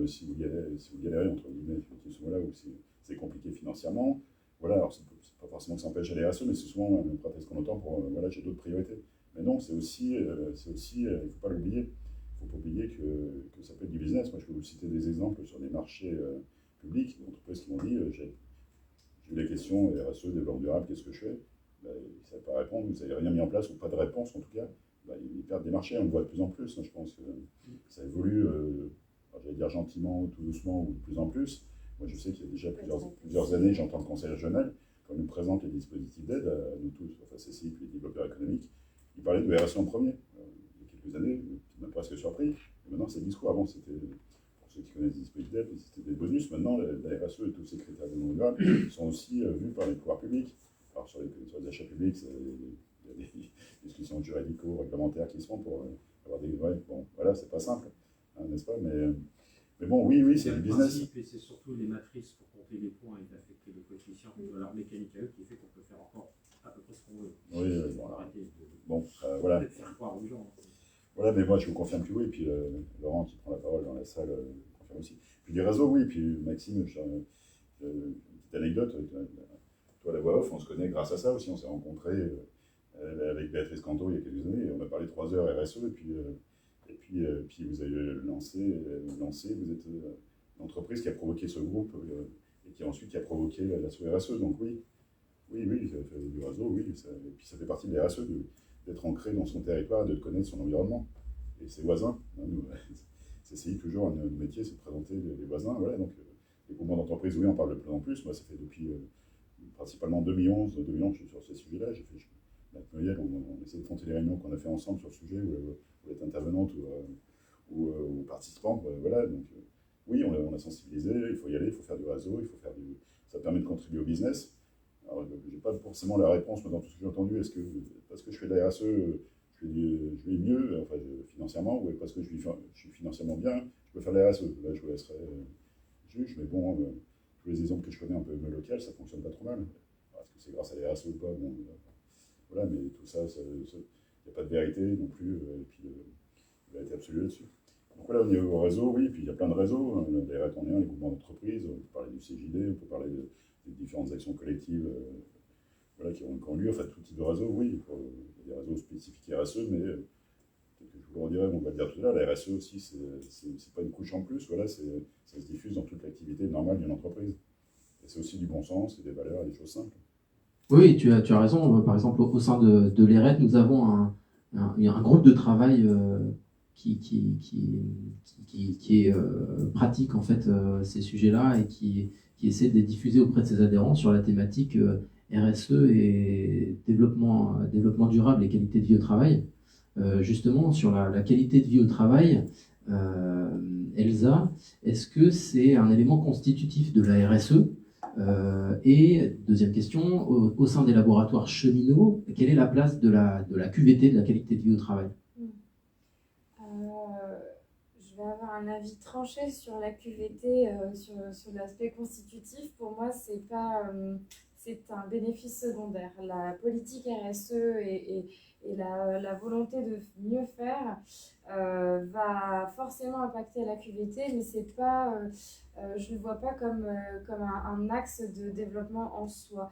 galérez, entre guillemets, ce moment-là, ou si c'est compliqué financièrement, voilà, alors c'est pas forcément que ça empêche les RSE, mais c'est souvent un prétexte qu'on entend pour, voilà, j'ai d'autres priorités. Mais non, c'est aussi, il ne faut pas l'oublier. Il ne faut pas oublier que ça peut être du business. Moi, je peux vous citer des exemples sur des marchés publics, d'entreprises qui m'ont dit, j'ai eu des questions, RSE, développement durable, qu'est-ce que je fais? Ils ne savent pas répondre, vous n'avez rien mis en place, ou pas de réponse en tout cas. Ils perdent des marchés, on le voit de plus en plus. Je pense que ça évolue, j'allais dire gentiment, tout doucement, ou de plus en plus. Moi, je sais qu'il y a déjà plusieurs années, j'entends le Conseil régional, quand on nous présente les dispositifs d'aide, à nous tous, enfin CCI, puis les développeurs économiques, ils parlaient de RSE en premier. Il y a quelques années, ça m'a presque surpris. Et maintenant, c'est le discours. Avant, c'était, pour ceux qui connaissent les dispositifs d'aide, c'était des bonus. Maintenant, la RSE et tous ces critères de non sont aussi vus par les pouvoirs publics. Alors, sur les achats publics, il y a des discussions juridico-réglementaires qui se font pour avoir des... Ouais, bon, voilà, c'est pas simple, hein, n'est-ce pas, mais bon, oui, c'est du business. Et c'est surtout les matrices pour compter les points et d'affecter le coefficient de leur mécanique à eux qui fait qu'on peut faire encore à peu près ce qu'on veut. Oui, bon, arrêter de voilà. faire croire aux gens. Voilà, mais moi je vous confirme que oui, et puis Laurent qui prend la parole dans la salle confirme aussi. Puis les réseaux, oui, puis Maxime, une petite anecdote, toi la voix off, on se connaît grâce à ça aussi, on s'est rencontrés avec Béatrice Canto il y a quelques années, et on a parlé 3 heures RSE, et puis vous avez lancé vous êtes l'entreprise qui a provoqué ce groupe, et qui ensuite a provoqué l'assaut RSE, donc oui, ça fait du réseau, oui, et puis ça fait partie de la RSE, d'être ancré dans son territoire, de connaître son environnement et ses voisins. Hein, CCI, toujours, notre métier, c'est de présenter les voisins. Voilà, donc, les groupements d'entreprise, oui, on parle de plus en plus. Moi, ça fait depuis principalement 2011, je suis sur ces sujets-là. J'ai fait, avec Noël, on essaie de compter les réunions qu'on a fait ensemble sur ce sujet, où elle est intervenante ou participante. Voilà, donc, oui, on a sensibilisé, il faut y aller, il faut faire du réseau, ça permet de contribuer au business. Alors, je n'ai pas forcément la réponse dans tout ce que j'ai entendu. Est-ce que parce que je fais de la RSE, je vais mieux, enfin, financièrement, ou parce que je suis financièrement bien, je peux faire de la RSE? Là, je vous laisserai juge, mais bon, tous les exemples que je connais un peu local, ça ne fonctionne pas trop mal. Est-ce que c'est grâce à la RSE ou pas? Bon, voilà, mais tout ça, il n'y a pas de vérité non plus, et puis la vérité absolue là-dessus. Donc voilà, au niveau réseau, oui, puis il y a plein de réseaux, hein, les RET en est un, les groupements d'entreprise, on peut parler du CJD, on peut parler des différentes actions collectives voilà, qui ont lieu, enfin tout type de réseau, oui, il y a des réseaux spécifiques RSE, mais peut-être que je vous le redirai, on va le dire tout à l'heure, la RSE aussi, c'est pas une couche en plus, voilà, ça se diffuse dans toute l'activité normale d'une entreprise. Et c'est aussi du bon sens, et des valeurs, et des choses simples. Oui, tu as raison. Par exemple, au sein de l'ERET, nous avons un groupe de travail qui pratique en fait ces sujets-là et qui essaie de les diffuser auprès de ses adhérents sur la thématique RSE et développement durable et qualité de vie au travail. Justement, sur la qualité de vie au travail, Elsa, est-ce que c'est un élément constitutif de la RSE? Et deuxième question, au sein des laboratoires cheminots, quelle est la place de la QVT, de la qualité de vie au travail? Je vais avoir un avis tranché sur la QVT, sur l'aspect constitutif. Pour moi, c'est c'est un bénéfice secondaire. La politique RSE et la volonté de mieux faire va forcément impacter la QVT, mais c'est pas, je ne le vois pas comme un axe de développement en soi.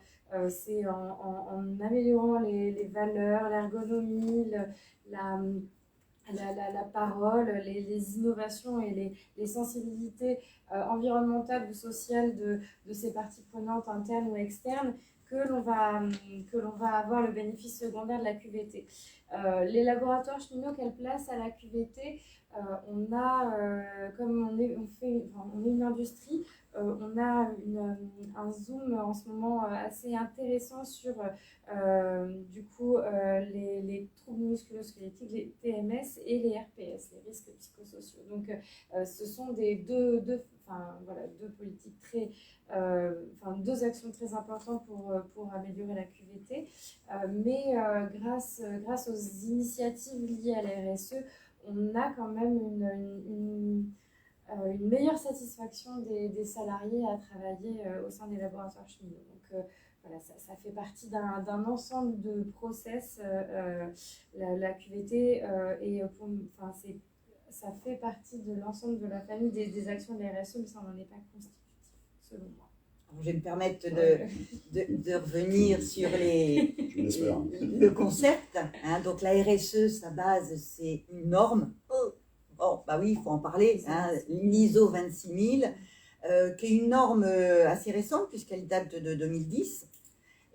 C'est en améliorant les valeurs, l'ergonomie, la parole, les innovations et les sensibilités environnementales ou sociales de ces parties prenantes internes ou externes que l'on va avoir le bénéfice secondaire de la QVT. Les laboratoires cheminots, quelle place à la QVT? On a, comme on est une industrie, on a un zoom en ce moment assez intéressant sur du coup les troubles musculo-squelettiques, les TMS et les RPS, les risques psychosociaux. Donc ce sont deux politiques deux actions très importantes pour améliorer la QVT. Mais grâce aux initiatives liées à la RSE, on a quand même une meilleure satisfaction des salariés à travailler au sein des laboratoires cheminots. Donc voilà, ça fait partie d'un ensemble de process, la QVT, ça fait partie de l'ensemble de la famille des actions de la RSE, mais ça n'en est pas constitutif, selon moi. Alors, je vais me permettre de revenir sur le concept. Hein. Donc la RSE, sa base, c'est une norme. Bon, bah oui, il faut en parler. Hein. L'ISO 26000, qui est une norme assez récente puisqu'elle date de 2010.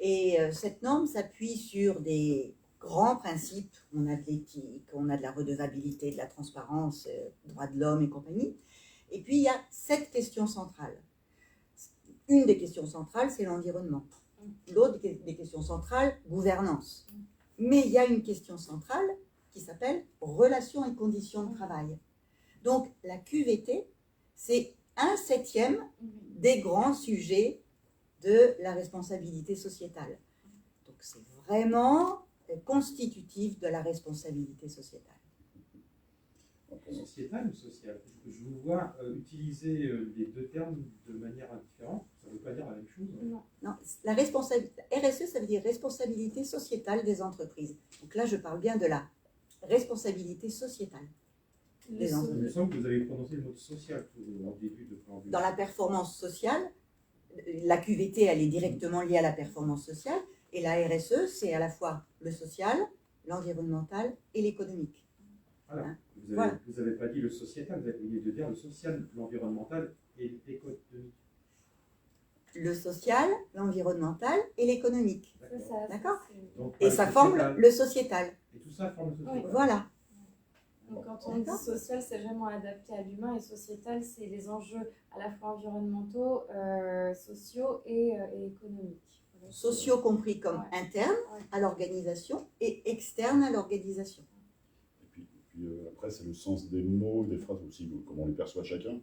Et cette norme s'appuie sur des grands principes. On a de l'éthique, on a de la redevabilité, de la transparence, droits de l'homme et compagnie. Et puis il y a 7 questions centrales. Une des questions centrales, c'est l'environnement. L'autre des questions centrales, gouvernance. Mais il y a une question centrale qui s'appelle relations et conditions de travail. Donc la QVT, c'est 1/7 des grands sujets de la responsabilité sociétale. Donc c'est vraiment constitutif de la responsabilité sociétale. Sociétale ou sociale? Je vous vois utiliser les deux termes de manière indifférente. Ça ne veut pas dire la même chose. Non, la RSE, ça veut dire responsabilité sociétale des entreprises. Donc là, je parle bien de la responsabilité sociétale des entreprises. Il me semble que vous avez prononcé le mot social en début de préambule. Dans la performance sociale, la QVT, elle est directement liée à la performance sociale, et la RSE, c'est à la fois le social, l'environnemental et l'économique. Voilà. Hein? Vous n'avez pas dit le sociétal, vous avez oublié de dire le social, l'environnemental et l'économique. Le social, l'environnemental et l'économique. D'accord. Et ça forme forme le sociétal. Et tout ça forme le sociétal. Oui. Voilà. Donc, quand on dit social, c'est vraiment adapté à l'humain, et sociétal, c'est les enjeux à la fois environnementaux, sociaux et économiques. Sociaux compris comme internes à l'organisation et externes à l'organisation. Et puis après, c'est le sens des mots, des phrases aussi, comment on les perçoit chacun.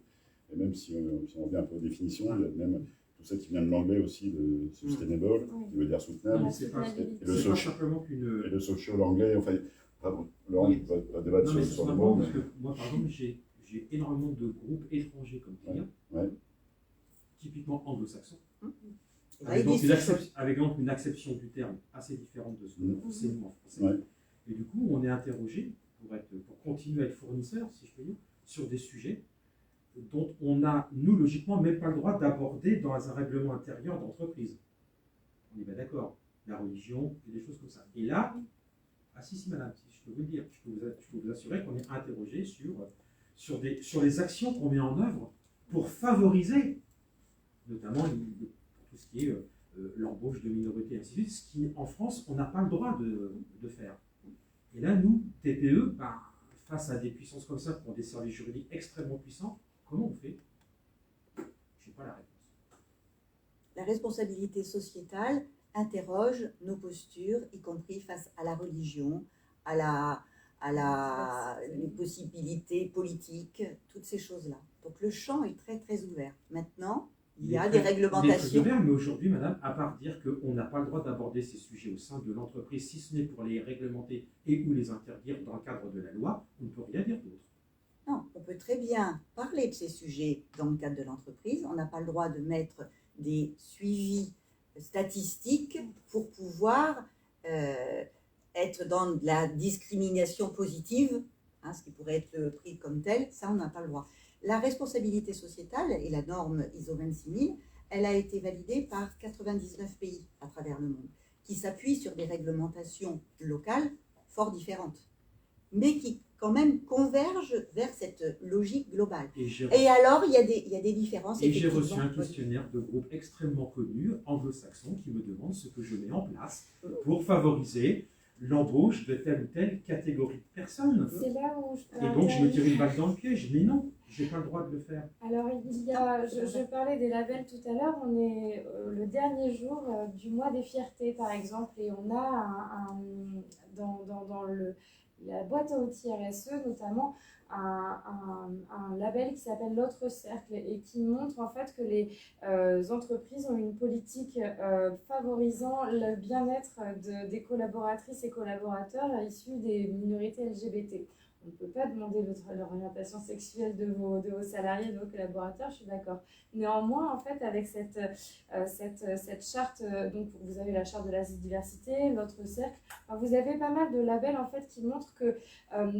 Et même si on revient un peu aux définitions, il y a même tout ça qui vient de l'anglais aussi, de sustainable, qui veut dire soutenable. Et le social, l'anglais, enfin, Laurent, je ne vais pas débattre sur le mot. Parce que moi, par exemple, j'ai énormément de groupes étrangers comme clients, typiquement anglo-saxons, avec donc une acception du terme assez différente de ce que c'est nous en français. Et du coup, on est interrogé pour continuer à être fournisseur, si je peux dire, sur des sujets dont on a, nous, logiquement, même pas le droit d'aborder dans un règlement intérieur d'entreprise. On est bien d'accord. La religion et des choses comme ça. Et là, si madame, je peux vous le dire, je peux vous assurer qu'on est interrogé sur les actions qu'on met en œuvre pour favoriser, notamment tout ce qui est l'embauche de minorités, et ainsi de suite, ce qui, en France, on n'a pas le droit de faire. Et là, nous, TPE, face à des puissances comme ça, pour des services juridiques extrêmement puissants, comment on fait? Je n'ai pas la réponse. La responsabilité sociétale interroge nos postures, y compris face à la religion, les possibilités politiques, toutes ces choses-là. Donc le champ est très très ouvert. Maintenant, il y a des réglementations. Mais aujourd'hui, madame, à part dire qu'on n'a pas le droit d'aborder ces sujets au sein de l'entreprise, si ce n'est pour les réglementer et ou les interdire dans le cadre de la loi, on ne peut rien dire d'autre. Non, on peut très bien parler de ces sujets dans le cadre de l'entreprise. On n'a pas le droit de mettre des suivis statistiques pour pouvoir être dans de la discrimination positive, hein, ce qui pourrait être pris comme tel, ça on n'a pas le droit. La responsabilité sociétale et la norme ISO 26000, elle a été validée par 99 pays à travers le monde, qui s'appuient sur des réglementations locales fort différentes, mais qui quand même convergent vers cette logique globale. Et alors, il y a des différences. Et j'ai reçu un questionnaire de groupe extrêmement connu, anglo-saxon, qui me demande ce que je mets en place pour favoriser l'embauche de telle ou telle catégorie de personnes. C'est là où je Et donc, je me tire une balle dans le pied. Je dis non, je n'ai pas le droit de le faire. Alors, je parlais des labels tout à l'heure. On est le dernier jour du mois des fiertés, par exemple, et on a dans la boîte à outils RSE, notamment, un label qui s'appelle l'autre cercle et qui montre en fait que les entreprises ont une politique favorisant le bien-être des collaboratrices et collaborateurs issus des minorités LGBT. On ne peut pas demander l'orientation sexuelle de vos salariés, de vos collaborateurs, je suis d'accord. Néanmoins, en fait, avec cette charte, donc vous avez la charte de la diversité, l'autre cercle, vous avez pas mal de labels en fait qui montrent que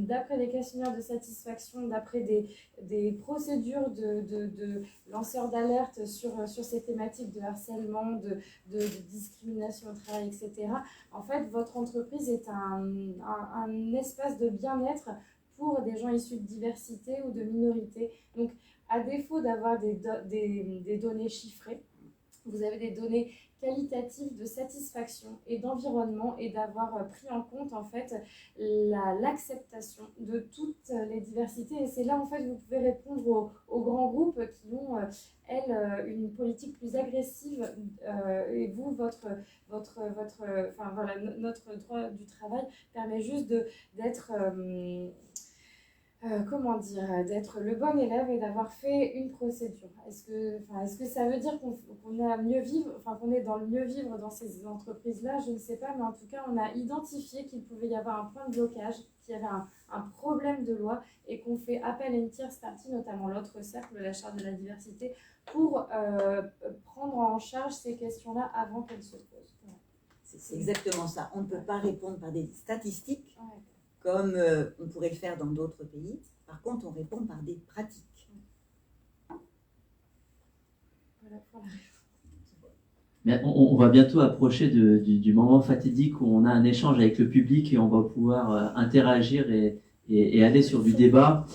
d'après les questionnaires de satisfaction, d'après des procédures de lanceurs d'alerte sur ces thématiques de harcèlement, de discrimination au travail, etc., en fait, votre entreprise est un espace de bien-être pour des gens issus de diversité ou de minorité. Donc, à défaut d'avoir des données chiffrées, vous avez des données qualitatives de satisfaction et d'environnement et d'avoir pris en compte en fait l'acceptation de toutes les diversités. Et c'est là en fait vous pouvez répondre aux grands groupes qui ont une politique plus agressive et vous notre droit du travail permet juste d'être d'être le bon élève et d'avoir fait une procédure. Est-ce que ça veut dire qu'on est à mieux vivre, qu'on est dans le mieux vivre dans ces entreprises-là? Je ne sais pas, mais en tout cas, on a identifié qu'il pouvait y avoir un point de blocage, qu'il y avait un problème de loi et qu'on fait appel à une tierce partie, notamment l'autre cercle, la charte de la diversité, pour prendre en charge ces questions-là avant qu'elles se posent. Ouais. C'est exactement ça. On ne peut pas répondre par des statistiques. Ouais. Comme on pourrait le faire dans d'autres pays. Par contre, on répond par des pratiques. Mais on va bientôt approcher du moment fatidique où on a un échange avec le public et on va pouvoir interagir et aller sur du débat.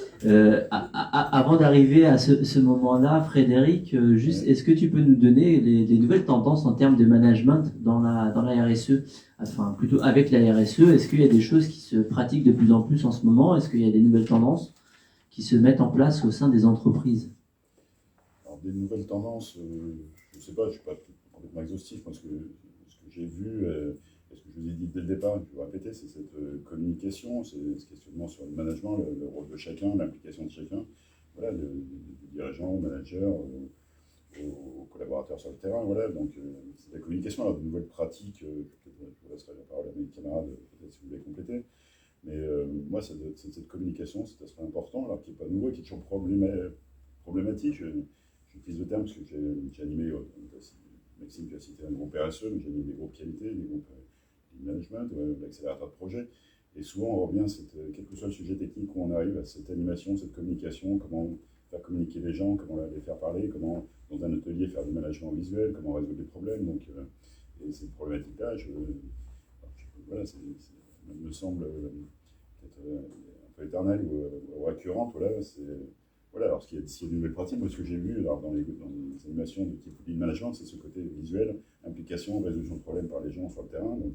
Avant d'arriver à ce moment-là, Frédéric, juste, est-ce que tu peux nous donner les nouvelles tendances en termes de management dans la RSE? Enfin, plutôt avec la RSE, est-ce qu'il y a des choses qui se pratiquent de plus en plus en ce moment? Est-ce qu'il y a des nouvelles tendances qui se mettent en place au sein des entreprises? Alors, des nouvelles tendances, je ne sais pas, je ne suis pas complètement exhaustif, parce que ce que j'ai vu, ce que je vous ai dit dès le départ, je vais vous répéter, c'est cette communication, c'est ce questionnement sur le management, le rôle de chacun, l'implication de chacun, voilà, du dirigeant, au manager, aux collaborateurs sur le terrain, voilà, donc c'est la communication. Alors de nouvelles pratiques, je vous laisserai la parole à mes camarades, peut-être si vous voulez compléter, mais moi c'est cette communication, c'est assez important, alors qui n'est pas nouveau, qui est toujours problématique. J'utilise le terme parce que j'ai animé, Maxime qui a cité un groupe RSE, mais j'ai animé des groupes qualité, des groupes management, l'accélérateur de projet, et souvent on revient, quel que soit le sujet technique, où on arrive à cette animation, cette communication, comment faire communiquer les gens, comment les faire parler, comment dans un atelier faire du management visuel, comment résoudre des problèmes. Donc, et cette problématique-là, voilà, me semble peut-être un peu éternelle ou récurrente. Voilà, alors s'il y a des nouvelles pratiques, moi ce que j'ai vu dans les animations de type lean management, c'est ce côté visuel, implication, résolution de problèmes par les gens sur le terrain. Donc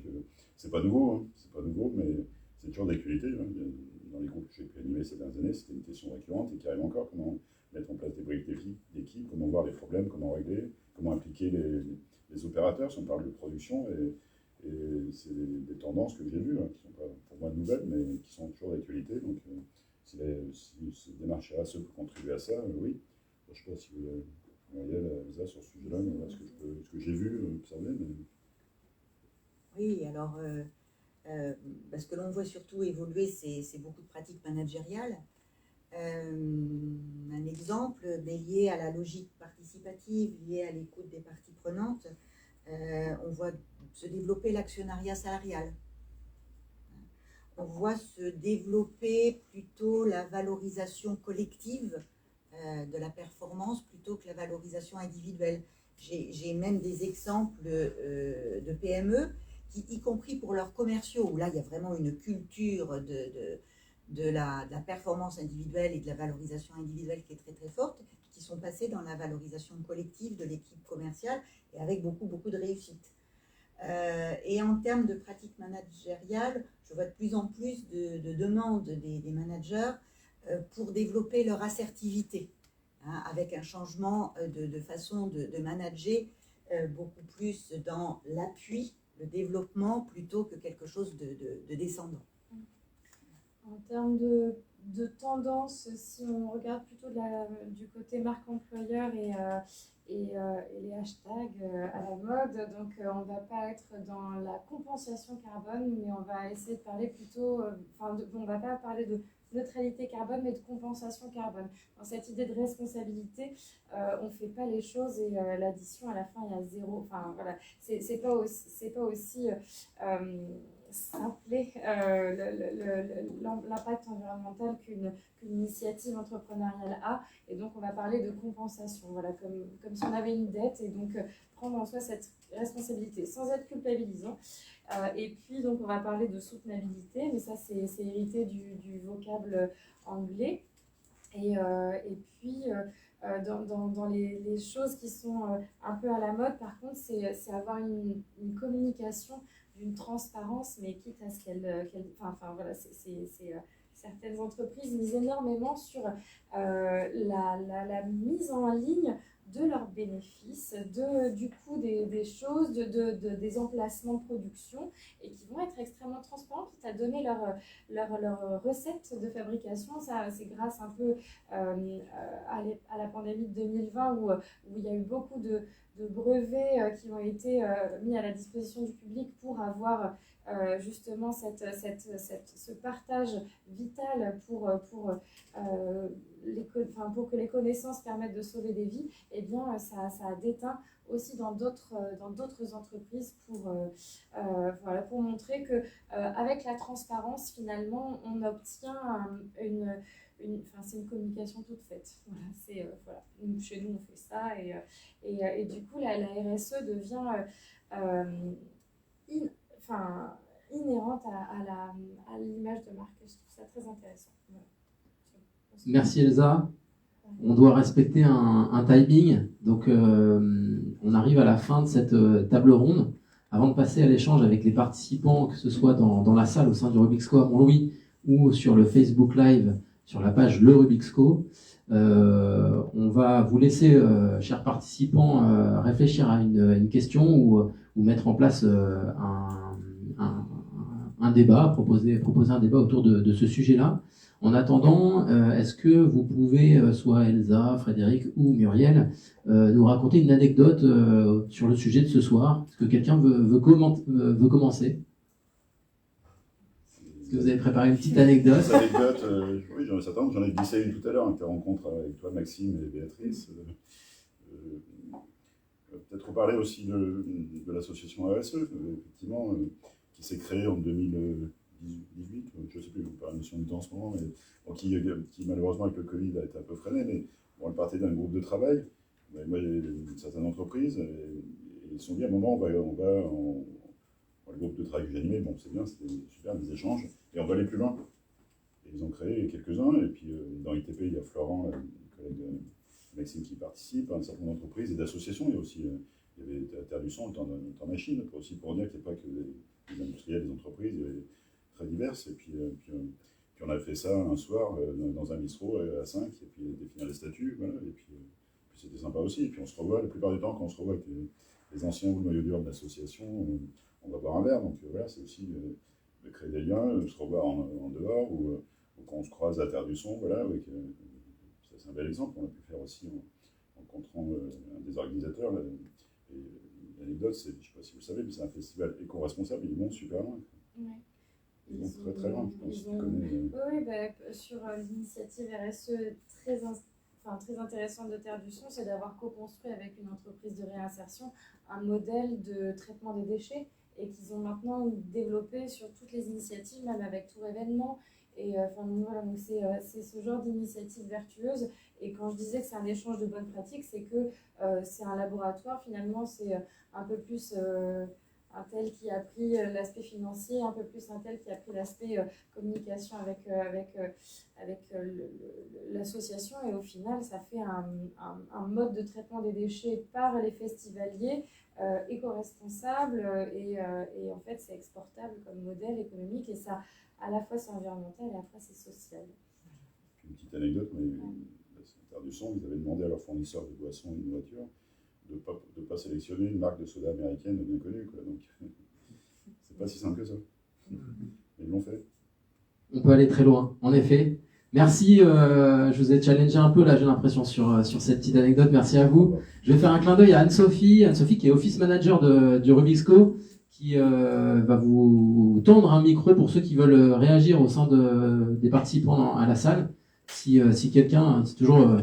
c'est pas nouveau, hein, mais c'est toujours d'actualité. Hein. Dans les groupes que j'ai pu animer ces dernières années, c'était une question récurrente et qui arrive encore. Comment mettre en place des briques d'équipe, comment voir les problèmes, comment régler, comment impliquer les opérateurs, si on parle de production. Et c'est des tendances que j'ai vues, hein, qui ne sont pas pour moi nouvelles, mais qui sont toujours d'actualité. Donc si ces démarches RSE peuvent contribuer à ça, oui. Je ne sais pas si Muriel, Elsa, sur ce sujet-là, ce que j'ai vu, observé. Mais... Oui, alors, ce que l'on voit surtout évoluer, c'est beaucoup de pratiques managériales. Un exemple, mais lié à la logique participative, lié à l'écoute des parties prenantes. On voit se développer l'actionnariat salarial. On voit se développer plutôt la valorisation collective de la performance plutôt que la valorisation individuelle. J'ai même des exemples de PME qui, y compris pour leurs commerciaux, où là il y a vraiment une culture de la performance individuelle et de la valorisation individuelle qui est très très forte, qui sont passés dans la valorisation collective de l'équipe commerciale et avec beaucoup de réussite. Et en termes de pratiques managériales, je vois de plus en plus de demandes des managers pour développer leur assertivité, hein, avec un changement de façon de manager beaucoup plus dans l'appui, le développement, plutôt que quelque chose de descendant. En termes de tendance, si on regarde plutôt du côté marque employeur et les hashtags à la mode, donc on ne va pas être dans la compensation carbone, mais on va essayer de parler plutôt, on ne va pas parler de neutralité carbone, mais de compensation carbone. Dans cette idée de responsabilité, on ne fait pas les choses et l'addition à la fin, il y a zéro. Enfin voilà, c'est pas aussi simpler l'impact environnemental qu'une initiative entrepreneuriale a, et donc on va parler de compensation, voilà, comme si on avait une dette, et donc prendre en soi cette responsabilité sans être culpabilisant. Et puis donc on va parler de soutenabilité, mais ça c'est hérité du vocable anglais. Et puis dans les choses qui sont un peu à la mode, par contre, c'est avoir une communication d'une transparence, mais quitte à ce qu'elle voilà, certaines entreprises misent énormément sur la mise en ligne de leurs bénéfices, du coût des choses, des emplacements de production, et qui vont être extrêmement transparents, quitte à donner leur recette de fabrication. Ça, c'est grâce un peu à la pandémie de 2020 où il y a eu beaucoup de brevets qui ont été mis à la disposition du public pour avoir justement ce partage vital pour que les connaissances permettent de sauver des vies. Eh bien, ça a déteint aussi dans d'autres entreprises pour montrer que avec la transparence, finalement, on obtient c'est une communication toute faite. Voilà, voilà. Chez nous, on fait ça, et du coup, la RSE devient inhérente à l'image de marque. Je trouve ça très intéressant. Voilà. Merci Elsa. On doit respecter un timing, donc on arrive à la fin de cette table ronde. Avant de passer à l'échange avec les participants, que ce soit dans la salle au sein du Rubik's Co à Mont-Louis ou sur le Facebook Live, sur la page Le Rubik's Co, on va vous laisser, chers participants, réfléchir à une question ou mettre en place un débat, proposer un débat autour de ce sujet-là. En attendant, est-ce que vous pouvez, soit Elsa, Frédéric ou Muriel, nous raconter une anecdote sur le sujet de ce soir? Est-ce que quelqu'un veut commencer? Est-ce que vous avez préparé une petite anecdote? Oui, j'en ai certains. J'en ai glissé une tout à l'heure, tes rencontres avec toi, Maxime et Béatrice. Peut-être reparler aussi de l'association RSE, effectivement, qui s'est créée en 2018, je ne sais plus, par la notion du temps en ce moment, mais bon, qui malheureusement avec le Covid a été un peu freinée, mais bon, elle partait d'un groupe de travail. Moi, j'ai certaines entreprises, et ils se sont dit à un moment, le groupe de travail que j'animais, bon, c'est bien, c'était super, des échanges, et on va aller plus loin. Et ils ont créé quelques-uns, et puis dans ITP, il y a Florent, le collègue de Maxime qui participe, un certain nombre d'entreprises et d'associations. Il y a aussi il y avait Terre du Son, le temps machine, aussi pour dire qu'il n'y a pas que des industriels, des entreprises, il y avait très diverses. Et puis on a fait ça un soir dans un bistrot à 5, et puis définir les statuts, voilà, et puis c'était sympa aussi. Et puis on se revoit, la plupart du temps, quand on se revoit avec les anciens ou le noyau dur de l'association, on va boire un verre. Donc voilà, c'est aussi de créer des liens, se revoir en dehors, ou quand on se croise à Terre du Son, voilà, avec, ça c'est un bel exemple. On a pu faire aussi en rencontrant un des organisateurs. Là, et l'anecdote, c'est, je ne sais pas si vous savez, mais c'est un festival éco-responsable, ils montent super loin. Ouais. Ils vont très très loin, je pense. Oui, sur l'initiative RSE très intéressante de Terre du Son, c'est d'avoir co-construit avec une entreprise de réinsertion un modèle de traitement des déchets et qu'ils ont maintenant développé sur toutes les initiatives, même avec Tour Événement. Et voilà, donc c'est ce genre d'initiative vertueuse. Et quand je disais que c'est un échange de bonnes pratiques, c'est que c'est un laboratoire, finalement, c'est un peu plus un tel qui a pris l'aspect financier, un peu plus un tel qui a pris l'aspect communication avec l'association. Et au final, ça fait un mode de traitement des déchets par les festivaliers éco-responsable et en fait, c'est exportable comme modèle économique et ça, à la fois, c'est environnemental et à la fois, c'est social. Une petite anecdote, mais Terre du Son, ils avaient demandé à leurs fournisseurs de boissons et de nourriture de ne pas sélectionner une marque de soda américaine bien connue. Quoi. Donc, c'est pas si simple que ça. Mais ils l'ont fait. On peut aller très loin, en effet. Merci, je vous ai challengé un peu là, j'ai l'impression, sur cette petite anecdote. Merci à vous. Je vais faire un clin d'œil à Anne-Sophie qui est Office Manager du Rubik's Co, qui va vous tendre un micro pour ceux qui veulent réagir au sein des participants à la salle. Si quelqu'un, c'est toujours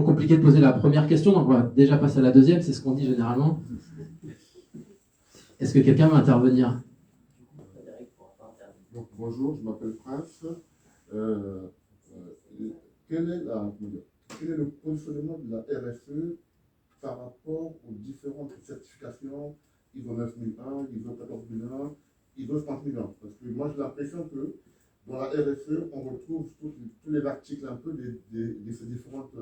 compliqué de poser la première question, donc on va déjà passer à la deuxième, c'est ce qu'on dit généralement. Est-ce que quelqu'un va intervenir? Donc, bonjour, je m'appelle Prince. Quel est le positionnement de la RSE par rapport aux différentes certifications ISO 9001, ISO 14001, ISO 30001? Parce que moi, j'ai l'impression que dans la RSE, on retrouve tous les articles un peu de ces différentes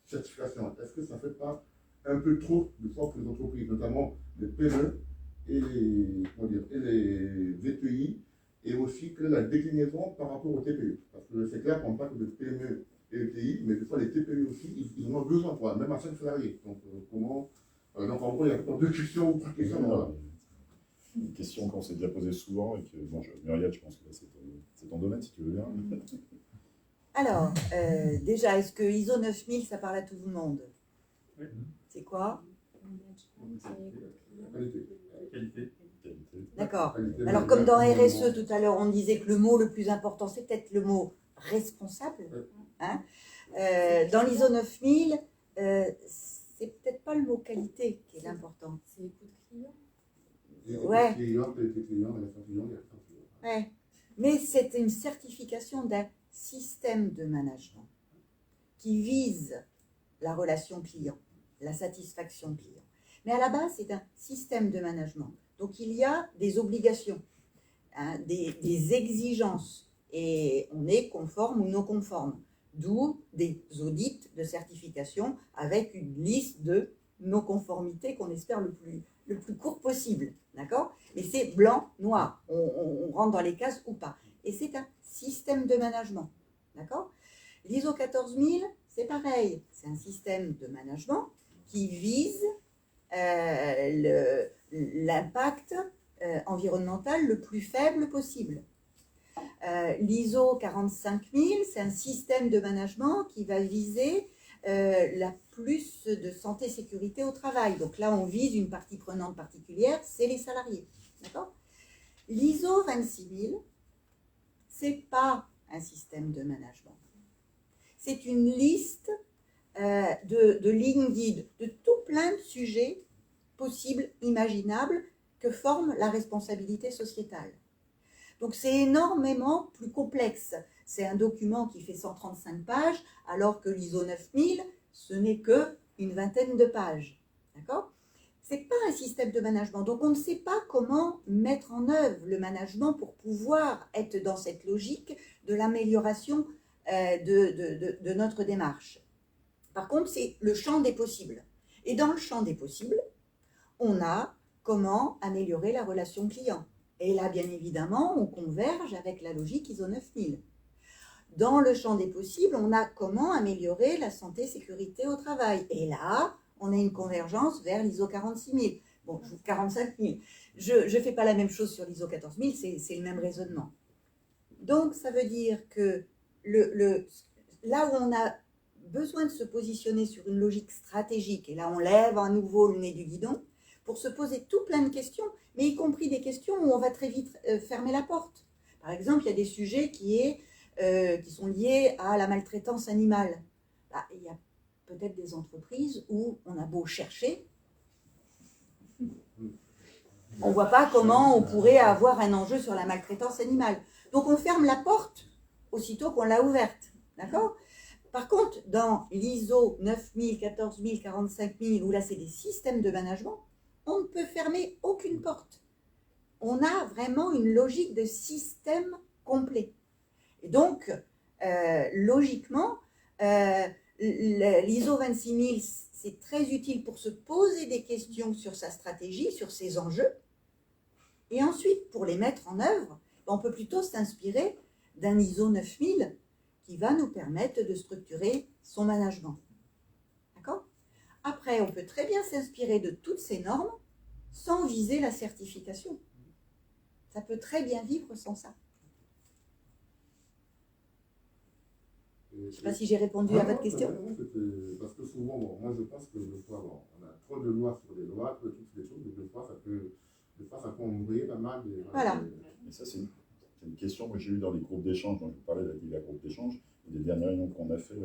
certifications. Est-ce que ça ne fait pas un peu trop de fois pour les entreprises, notamment les PME et les VTI, et aussi que la déclinaison par rapport aux TPE? Parce que c'est clair qu'on parle de PME et ETI, mais des fois les TPE aussi, ils en ont besoin, quoi, même à 5 salariés. Donc, comment. Donc, en gros, il y a deux questions ou trois questions. Une question qu'on s'est déjà posée souvent et que, Muriel, je pense que c'est ton domaine, si tu veux bien. Alors, déjà, est-ce que ISO 9000, ça parle à tout le monde? Oui. C'est quoi? Qualité. D'accord. Alors, comme dans RSE, tout à l'heure, on disait que le mot le plus important, c'est peut-être le mot responsable. Hein, dans l'ISO 9000, c'est peut-être pas le mot qualité qui est l'important. C'est écoute client. Ouais. Ouais. Mais c'est une certification d'un système de management qui vise la relation client, la satisfaction client. Mais à la base, c'est un système de management. Donc, il y a des obligations, hein, des exigences, et on est conforme ou non conforme. D'où des audits de certification avec une liste de non-conformités qu'on espère le plus court possible. D'accord? Et c'est blanc, noir. On rentre dans les cases ou pas. Et c'est un système de management. D'accord? L'ISO 14000, c'est pareil. C'est un système de management qui vise l'impact environnemental le plus faible possible. L'ISO 45000, c'est un système de management qui va viser la plus de santé et sécurité au travail. Donc là, on vise une partie prenante particulière, c'est les salariés. D'accord? L'ISO 26000, c'est pas un système de management. C'est une liste de lignes guides, de tout plein de sujets possibles, imaginables, que forme la responsabilité sociétale. Donc c'est énormément plus complexe. C'est un document qui fait 135 pages, alors que l'ISO 9000, ce n'est qu'une vingtaine de pages. D'accord? Ce n'est pas un système de management. Donc on ne sait pas comment mettre en œuvre le management pour pouvoir être dans cette logique de l'amélioration de notre démarche. Par contre, c'est le champ des possibles. Et dans le champ des possibles, on a comment améliorer la relation client. Et là, bien évidemment, on converge avec la logique ISO 9000. Dans le champ des possibles, on a comment améliorer la santé et sécurité au travail. Et là, on a une convergence vers l'ISO 46000. Bon, 45000. Je ne fais pas la même chose sur l'ISO 14000, c'est le même raisonnement. Donc, ça veut dire que là où on a besoin de se positionner sur une logique stratégique, et là on lève à nouveau le nez du guidon, pour se poser tout plein de questions, mais y compris des questions où on va très vite fermer la porte. Par exemple, il y a des sujets qui sont liés à la maltraitance animale. il y a peut-être des entreprises où on a beau chercher, on ne voit pas comment on pourrait avoir un enjeu sur la maltraitance animale. Donc on ferme la porte aussitôt qu'on l'a ouverte. D'accord ? Par contre, dans l'ISO 9000, 14000, 45000, où là c'est des systèmes de management, on ne peut fermer aucune porte. On a vraiment une logique de système complet. Et donc, logiquement, l'ISO 26000, c'est très utile pour se poser des questions sur sa stratégie, sur ses enjeux. Et ensuite, pour les mettre en œuvre, on peut plutôt s'inspirer d'un ISO 9000 qui va nous permettre de structurer son management. D'accord ? Après, on peut très bien s'inspirer de toutes ces normes sans viser la certification. Ça peut très bien vivre sans ça. Je ne sais pas si j'ai répondu à votre question. Parce que souvent, moi je pense que des fois, on a trop de lois sur des lois, toutes les choses, mais des fois ça peut envoyer pas mal. Voilà. Et ça, c'est une question que j'ai eue dans les groupes d'échange, dont je vous parlais de la groupe d'échange. Des dernières réunions qu'on a fait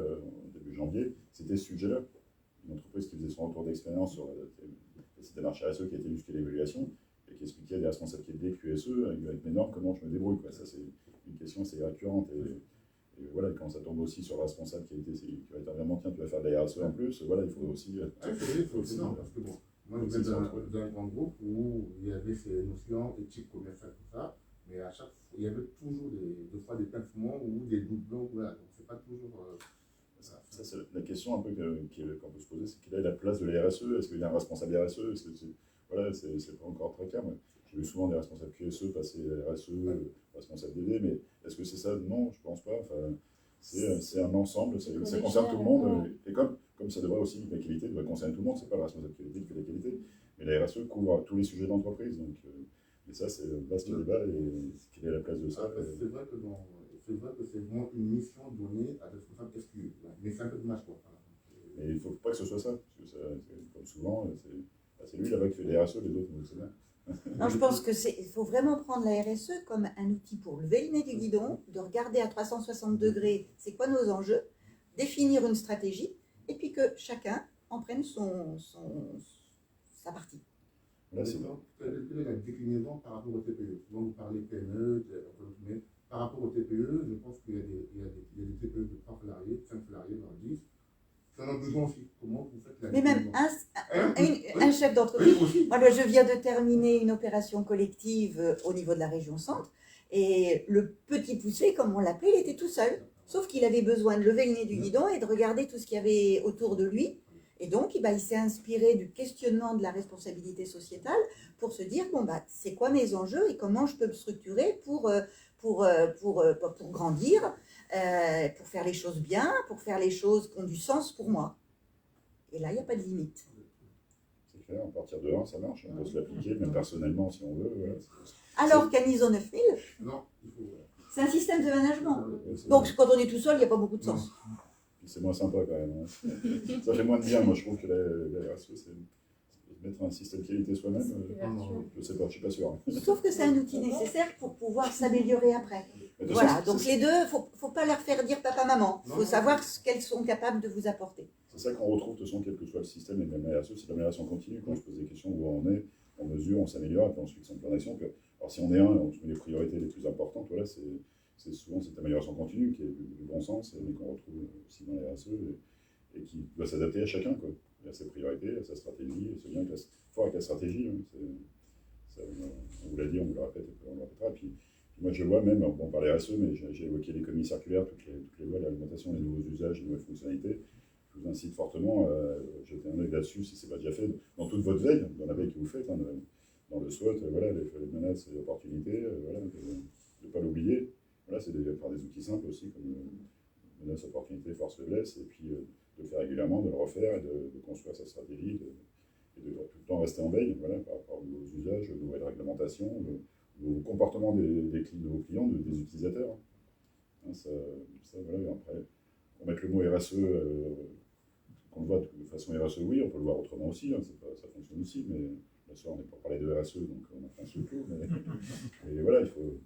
début janvier, c'était ce sujet-là. Une entreprise qui faisait son retour d'expérience sur cette démarche RSE qui a été jusqu'à l'évaluation et qui expliquait à des responsabilités QSE avec mes normes comment je me débrouille. Ça, c'est une question assez récurrente. Et voilà, quand ça tombe aussi sur le responsable qui va être vraiment, tiens, tu vas faire de la RSE en plus, voilà, il faut aussi. Il faut aussi parce que bon, moi je viens d'un grand groupe où il y avait ces notions éthiques, commerciales, tout ça, mais à chaque fois, il y avait toujours des fois des pincements ou des doublons, voilà, donc c'est pas toujours. Ça, c'est la question un peu qu'on peut se poser, c'est quelle est la place de la RSE? Est-ce qu'il y a un responsable RSE? Voilà, c'est pas encore très clair. J'ai vu souvent des responsables QSE passer à la RSE, responsable DD, mais est-ce que c'est ça? Non, je pense pas. Enfin, c'est un ensemble, ça concerne tout le monde. Et comme ça devrait aussi, la qualité devrait concerner tout le monde, c'est pas le responsable qualité qui fait la qualité, mais la RSE couvre tous les sujets d'entreprise. Donc, et ça, c'est un vaste débat. Et quelle est la place de ça? C'est vrai que c'est vraiment une mission donnée à des responsables SQE, mais c'est un peu dommage quoi. Mais il ne faut pas que ce soit ça, parce que comme souvent, c'est lui là-bas qui fait la RSE, les autres, c'est bien. Non, je pense qu'il faut vraiment prendre la RSE comme un outil pour lever le nez du guidon, de regarder à 360 degrés c'est quoi nos enjeux, définir une stratégie, et puis que chacun en prenne sa partie. Là, c'est quelle est la déclinaison par rapport au TPE? Souvent vous parlez PME, mais par rapport au TPE, je pense qu'il y a des TPE de 3 salariés, 5 salariés, voire 10. Ça en a besoin aussi. Comment vous faites la déclinaison? Mais même un chef d'entreprise. Moi, je viens de terminer une opération collective au niveau de la région centre, et le petit poussé, comme on l'appelait, il était tout seul. Sauf qu'il avait besoin de lever le nez du guidon et de regarder tout ce qu'il y avait autour de lui. Et donc, il s'est inspiré du questionnement de la responsabilité sociétale pour se dire, c'est quoi mes enjeux et comment je peux me structurer pour grandir, pour faire les choses bien, pour faire les choses qui ont du sens pour moi. Et là, il n'y a pas de limite. C'est clair, à partir de 1, ça marche. On peut se l'appliquer, même personnellement, si on veut. Voilà. Alors qu'un ISO 9000, c'est un système de management. Donc, quand on est tout seul, il n'y a pas beaucoup de sens. C'est moins sympa quand même. Ça fait moins de bien, moi je trouve que la RSE, c'est mettre un système qualité soi-même. Je sais pas, je suis pas sûr. Sauf que c'est un outil nécessaire pour pouvoir s'améliorer après. Voilà, donc les deux, faut pas leur faire dire papa-maman. Il faut savoir ce qu'elles sont capables de vous apporter. C'est ça qu'on retrouve, de toute façon, quel que soit le système, et même la RSE, c'est l'amélioration continue. Quand je pose des questions, où on est, on mesure, on s'améliore, et puis on se fixe un plan d'action. Alors si on est on se met les priorités les plus importantes, voilà, c'est souvent cette amélioration continue qui est du bon sens, mais qu'on retrouve aussi dans la RSE, et qui doit s'adapter à chacun, quoi. Il a ses priorités, à sa stratégie, et c'est bien fort avec la stratégie. Hein, on vous l'a dit, on vous le répète, on le répétera. Puis moi, je vois même, bon, par la RSE, mais j'ai évoqué l'économie circulaire, toutes les lois, l'alimentation, les nouveaux usages, les nouvelles fonctionnalités. Je vous incite fortement à jeter un œil là-dessus, si ce n'est pas déjà fait, dans toute votre veille, dans la veille que vous faites, hein, dans le SWOT, voilà, les menaces et les opportunités, voilà, de ne pas l'oublier. Voilà, c'est par des outils simples aussi, comme menaces, opportunités, force, faiblesse, et puis de le faire régulièrement, de le refaire, et de construire sa stratégie, et de tout le temps rester en veille, voilà, par rapport aux nouveaux usages, aux nouvelles réglementations, au comportement de vos clients, des utilisateurs. Hein, ça, voilà, après, pour mettre le mot RSE, qu'on le voit de façon RSE, oui, on peut le voir autrement aussi, hein, ça fonctionne aussi, mais bien sûr, on n'est pas parlé de RSE, donc on a fait un seul coup, mais voilà, il faut,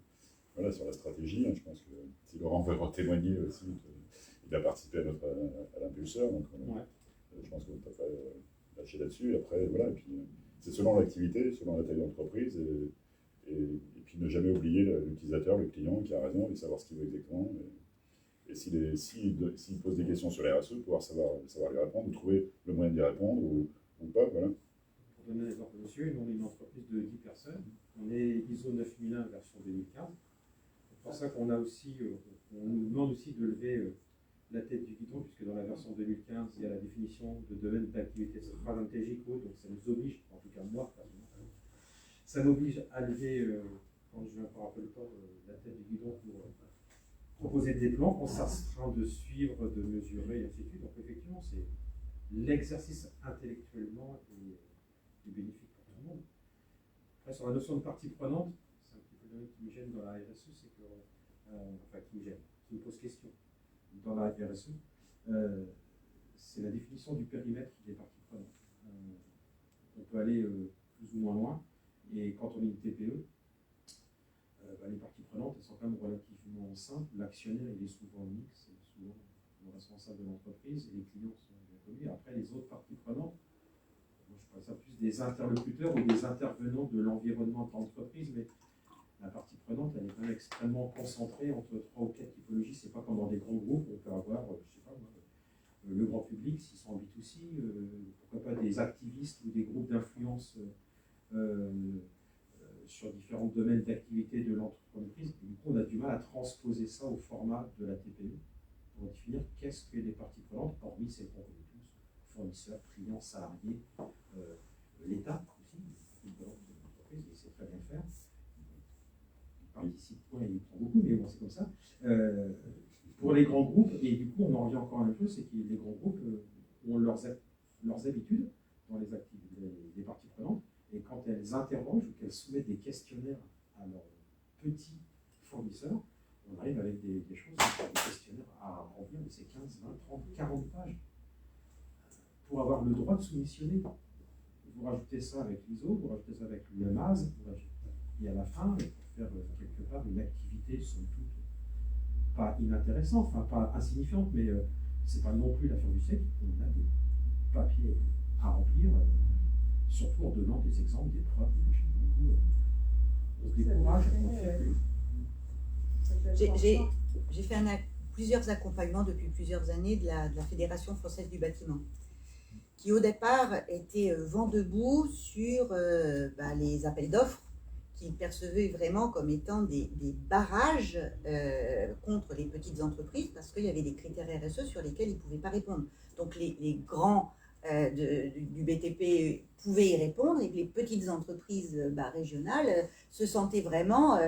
voilà, sur la stratégie, hein, je pense que si Laurent veut en témoigner aussi, il a participé à l'impulseur, donc je pense qu'on ne peut pas lâcher là-dessus. Et après, voilà, et puis c'est selon l'activité, selon la taille d'entreprise, et puis ne jamais oublier l'utilisateur, le client qui a raison et savoir ce qu'il veut exactement. Et s'il pose des questions sur les RSE, pouvoir savoir y répondre, ou trouver le moyen d'y répondre, ou pas, voilà. Pour donner un exemple, monsieur, nous on est une entreprise de 10 personnes, on est ISO 9001 version 2015. C'est pour ça qu'on a aussi, on nous demande aussi de lever la tête du guidon, puisque dans la version 2015, il y a la définition de domaine d'activité stratégique, donc ça nous oblige, en tout cas moi, ça m'oblige à lever, quand je n'ai encore un peu le temps, la tête du guidon pour proposer des plans qu'on s'astreint de suivre, de mesurer, et ainsi de suite. Donc effectivement, c'est l'exercice intellectuellement est bénéfique pour tout le monde. Après, sur la notion de partie prenante, c'est un petit peu le même qui me gêne dans la RSE, c'est que, enfin qui me gêne, qui me pose question. Dans la RSE, c'est la définition du périmètre des parties prenantes. On peut aller plus ou moins loin, et quand on est une TPE, les parties prenantes, elles sont quand même relativement simples. L'actionnaire, il est souvent mixte, c'est souvent le responsable de l'entreprise, et les clients sont bien connus. Après, les autres parties prenantes, moi je parle ça plus des interlocuteurs ou des intervenants de l'environnement de l'entreprise, mais la partie prenante, elle est quand même extrêmement concentrée entre 3 ou 4 typologies. C'est pas comme dans des grands groupes, on peut avoir, je sais pas moi, le grand public, s'ils sont en B2C, pourquoi pas des activistes ou des groupes d'influence sur différents domaines d'activité de l'entreprise. Et du coup, on a du mal à transposer ça au format de la TPE pour définir qu'est-ce que les parties prenantes, hormis celles qu'on connaît tous, fournisseurs, clients, salariés, l'État aussi, de l'entreprise, il sait très bien le faire. Il participe, il prend beaucoup, mais bon, c'est comme ça. Pour les grands groupes, et du coup, on en revient encore à la même chose, c'est que les grands groupes ont leurs habitudes dans les activités des parties prenantes. Et quand elles interrogent ou qu'elles soumettent des questionnaires à leurs petits fournisseurs, on arrive avec des choses, des questionnaires à remplir, mais c'est 15, 20, 30, 40 pages. Pour avoir le droit de soumissionner, vous rajoutez ça avec l'ISO, vous rajoutez ça avec le MAS, et à la fin, pour faire quelque part une activité, somme toute, pas inintéressante, enfin pas insignifiante, mais c'est pas non plus l'affaire du siècle, on a des papiers à remplir. Surtout en donnant des exemples, des preuves, des machines. On se décourage, on fait plus. J'ai fait plusieurs accompagnements depuis plusieurs années de la Fédération française du bâtiment, qui au départ était vent debout sur les appels d'offres qu'ils percevaient vraiment comme étant des barrages contre les petites entreprises, parce qu'il y avait des critères RSE sur lesquels ils ne pouvaient pas répondre. Donc les grands du BTP pouvaient y répondre, et que les petites entreprises régionales se sentaient vraiment,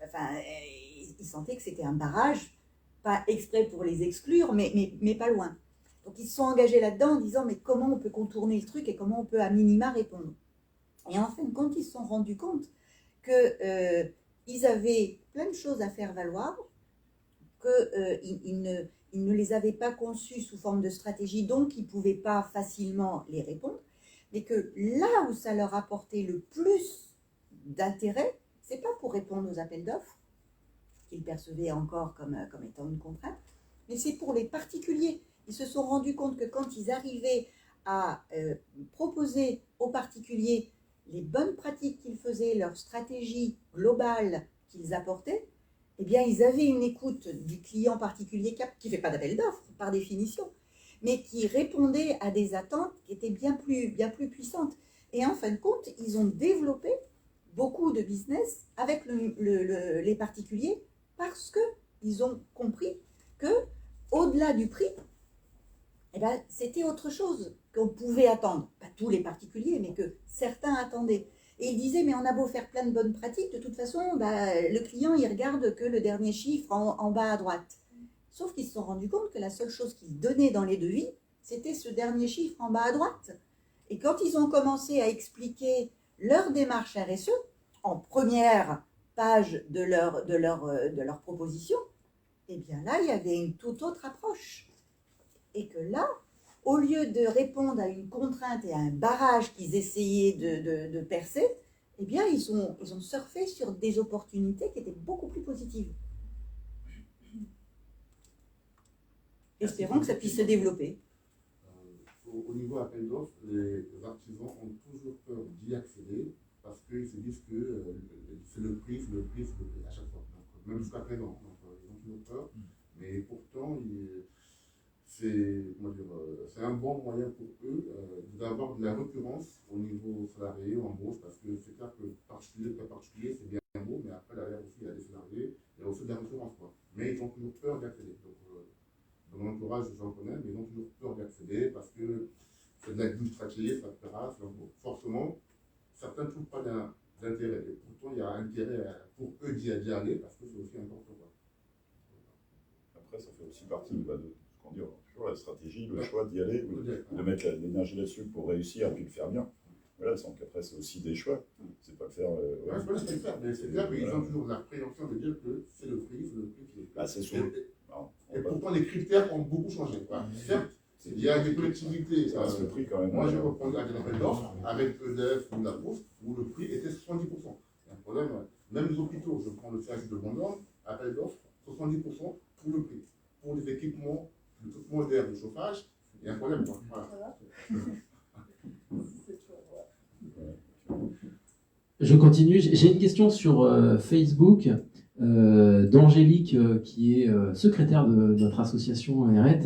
ils sentaient que c'était un barrage, pas exprès pour les exclure, mais pas loin. Donc ils se sont engagés là-dedans en disant mais comment on peut contourner le truc et comment on peut à minima répondre. Et en fin de compte, ils se sont rendus compte qu'ils avaient plein de choses à faire valoir, qu'ils ne les avaient pas conçus sous forme de stratégie, donc ils ne pouvaient pas facilement les répondre, mais que là où ça leur apportait le plus d'intérêt, ce n'est pas pour répondre aux appels d'offres, qu'ils percevaient encore comme étant une contrainte, mais c'est pour les particuliers. Ils se sont rendus compte que quand ils arrivaient à proposer aux particuliers les bonnes pratiques qu'ils faisaient, leur stratégie globale qu'ils apportaient, eh bien, ils avaient une écoute du client particulier qui ne fait pas d'appel d'offres, par définition, mais qui répondait à des attentes qui étaient bien plus puissantes. Et en fin de compte, ils ont développé beaucoup de business avec les particuliers parce qu'ils ont compris qu'au-delà du prix, c'était autre chose qu'on pouvait attendre. Pas tous les particuliers, mais que certains attendaient. Et il disait, mais on a beau faire plein de bonnes pratiques, de toute façon, le client, il regarde que le dernier chiffre en bas à droite. Sauf qu'ils se sont rendus compte que la seule chose qu'ils donnaient dans les devis, c'était ce dernier chiffre en bas à droite. Et quand ils ont commencé à expliquer leur démarche RSE, en première page de leur proposition, eh bien là, il y avait une toute autre approche. Et que là, au lieu de répondre à une contrainte et à un barrage qu'ils essayaient de percer, eh bien, ils ont surfé sur des opportunités qui étaient beaucoup plus positives. espérons que ça puisse se développer. Au niveau appel d'offres, les artisans ont toujours peur d'y accéder parce qu'ils se disent que c'est le prix à chaque fois. Donc, même jusqu'à présent, donc, ils ont toujours peur. Mais pourtant, c'est un bon moyen pour eux d'avoir de la récurrence au niveau salarié ou embauche, parce que c'est clair que particulier, c'est bien beau, mais après, derrière aussi, il y a des salariés, il y a aussi de la récurrence, quoi. Mais ils ont toujours peur d'accéder. Donc, dans mon entourage, j'en connais, mais ils ont toujours peur d'accéder parce que c'est de l'administratif, etc. Donc, forcément, certains ne trouvent pas d'intérêt. Et pourtant, il y a intérêt pour eux d'y aller parce que c'est aussi important, quoi. Après, ça fait aussi partie de ce qu'on dit, toujours la stratégie, le choix d'y aller, de mettre l'énergie là-dessus pour réussir et puis le faire bien. Voilà, donc après, c'est aussi des choix. C'est pas le faire. C'est pas le faire, mais c'est clair qu'ils ont toujours la présomption de dire que c'est le prix qui est. Bah, c'est sûr. Et pourtant, les critères ont beaucoup changé. Certes, il y a des collectivités. Ça reste le prix quand même. Moi, je reprends un appel d'offres avec EDF ou la Poste où le prix était 70%. Il y a un problème. Même les hôpitaux, je prends le CH de Vendôme, appel d'offres, 70% pour le prix. Pour les équipements d'air, de chauffage, il y a un problème. Voilà. Je continue. J'ai une question sur Facebook d'Angélique, qui est secrétaire de notre association ERET.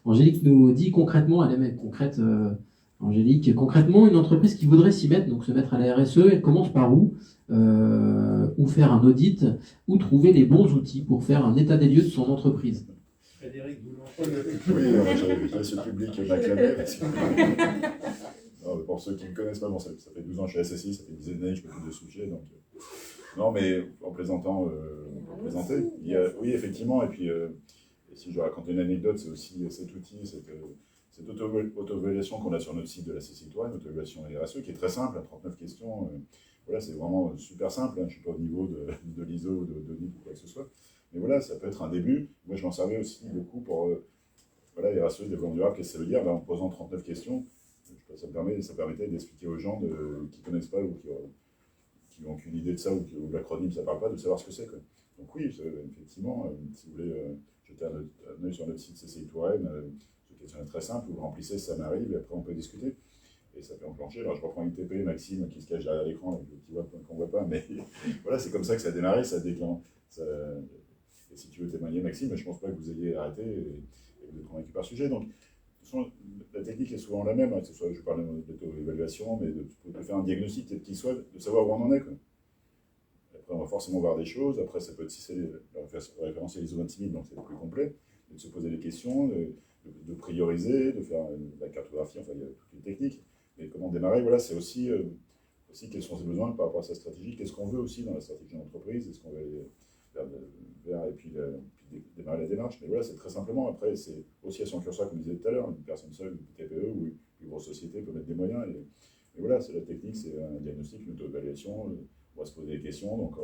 Angélique nous dit concrètement, elle aime être concrète, Angélique, concrètement, une entreprise qui voudrait s'y mettre, donc se mettre à la RSE, elle commence par où faire un audit, ou trouver les bons outils pour faire un état des lieux de son entreprise. Frédéric Boulon. Oui, j'ai ce public m'acclamer. Pour ceux qui ne me connaissent pas, bon, ça fait 12 ans que je suis SSI, ça fait une dizaine d'années que je m'occupe de sujets. Donc, non, mais en plaisantant, pour plaisanter, oui, effectivement, et puis si je dois raconter une anecdote, c'est aussi cet outil, cette auto-évaluation qu'on a sur notre site de la Citoyenne, auto-évaluation RSE, qui est très simple, à 39 questions. Voilà, c'est vraiment super simple, je ne suis pas au niveau de l'ISO ou de NIP ou quoi que ce soit. Mais voilà, ça peut être un début. Moi, je m'en servais aussi beaucoup pour voilà, RSE, développement durable, qu'est-ce que ça veut dire? En posant 39 questions, ça permettait d'expliquer aux gens qui ne connaissent pas ou qui n'ont aucune idée de ça ou l'acronyme ça ne parle pas, de savoir ce que c'est. Donc oui, effectivement, si vous voulez jeter un œil sur notre site CCI Touraine, c'est une question très simple, vous remplissez, ça m'arrive, et après on peut discuter. Et ça peut enclencher. Alors je reprends ITP, Maxime qui se cache derrière l'écran, avec le petit voix qu'on ne voit pas, mais voilà, c'est comme ça que ça a démarré, ça déclenche. Et si tu veux témoigner, Maxime, je ne pense pas que vous ayez arrêté et vous êtes convaincu par le sujet. Donc, la technique est souvent la même, que ce soit, je parle d'auto-évaluation, mais de faire un diagnostic, quel qu'il soit, de savoir où on en est. Après, on va forcément voir des choses. Après, ça peut être, si c'est référencer l'ISO 26000, donc c'est plus complet, de se poser des questions, de prioriser, de faire la cartographie, enfin, il y a toutes les techniques. Mais comment démarrer, voilà, c'est aussi quels sont ses besoins par rapport à sa stratégie, qu'est-ce qu'on veut aussi dans la stratégie de l'entreprise, est-ce qu'on va vers et puis démarrer la démarche. Mais voilà, c'est très simplement. Après, c'est aussi à son curseur, comme je disais tout à l'heure, une personne seule, une TPE ou une grosse société peut mettre des moyens. Et voilà, c'est la technique, c'est un diagnostic, une auto-évaluation. On va se poser des questions, donc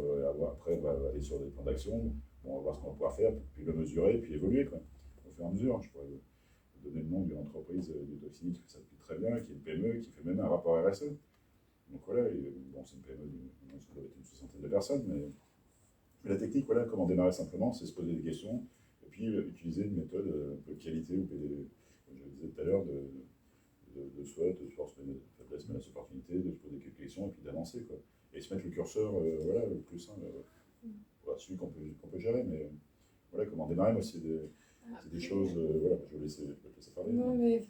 après, on va aller sur des plans d'action. Bon, on va voir ce qu'on va pouvoir faire, puis le mesurer, puis évoluer, au fur et à mesure. Je pourrais vous donner le nom d'une entreprise de toxine qui fait ça depuis très bien, qui est une PME, qui fait même un rapport RSE. Donc voilà, bon, c'est une PME, ça doit être une soixantaine de personnes, mais la technique, voilà, comment démarrer simplement, c'est se poser des questions, et puis utiliser une méthode un peu de qualité, ou comme je le disais tout à l'heure, de SWOT, de force, de faiblesse, menace, opportunité, de se poser quelques questions, et puis d'avancer, et se mettre le curseur, voilà, le plus simple, celui qu'on peut gérer, mais voilà, comment démarrer, moi, c'est des choses, voilà, je vais laisser parler. Non, mais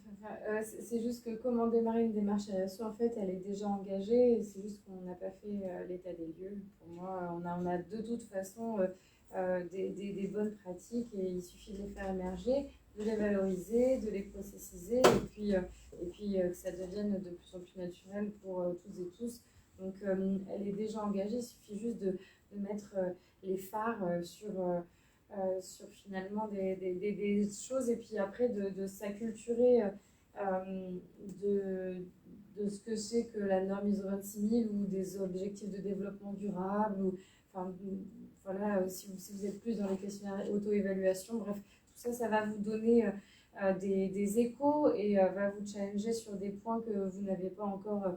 c'est juste que comment démarrer une démarche RSE, en fait, elle est déjà engagée, et c'est juste qu'on n'a pas fait l'état des lieux. Pour moi, on a de toute façon des bonnes pratiques, et il suffit de les faire émerger, de les valoriser, de les processiser, et puis que ça devienne de plus en plus naturel pour toutes et tous. Donc, elle est déjà engagée, il suffit juste de mettre les phares sur finalement des choses, et puis après de s'acculturer de ce que c'est que la norme ISO 26000 ou des objectifs de développement durable, ou enfin voilà, si vous êtes plus dans les questionnaires auto-évaluation, bref, tout ça, ça va vous donner des échos, et va vous challenger sur des points que vous n'avez pas encore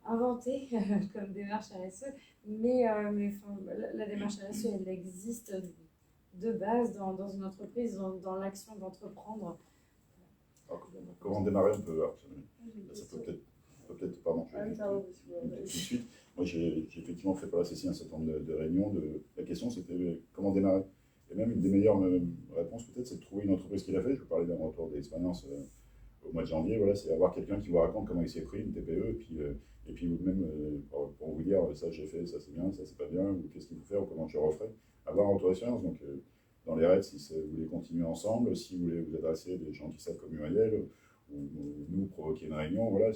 inventés comme démarche RSE, mais la démarche RSE, elle existe de base dans une entreprise, dans l'action d'entreprendre. Alors, comment démarrer on peut, alors, ça peut peut-être pardon, tout de suite. Moi, j'ai effectivement fait par la CCI un certain nombre de réunions. La question, c'était comment démarrer. Et même une des meilleures réponses, peut-être, c'est de trouver une entreprise qui l'a fait. Je vous parlais d'un retour d'expérience au mois de janvier. Voilà, c'est avoir quelqu'un qui vous raconte comment il s'est pris, une TPE, et puis vous-même, pour vous dire, ça j'ai fait, ça c'est bien, ça c'est pas bien, ou qu'est-ce qu'il faut faire, ou comment je referai. Avoir un retour d'expérience. Donc, dans les raids, si vous voulez continuer ensemble, si vous voulez vous adresser à des gens qui savent comme Muriel, ou nous provoquer une réunion, voilà,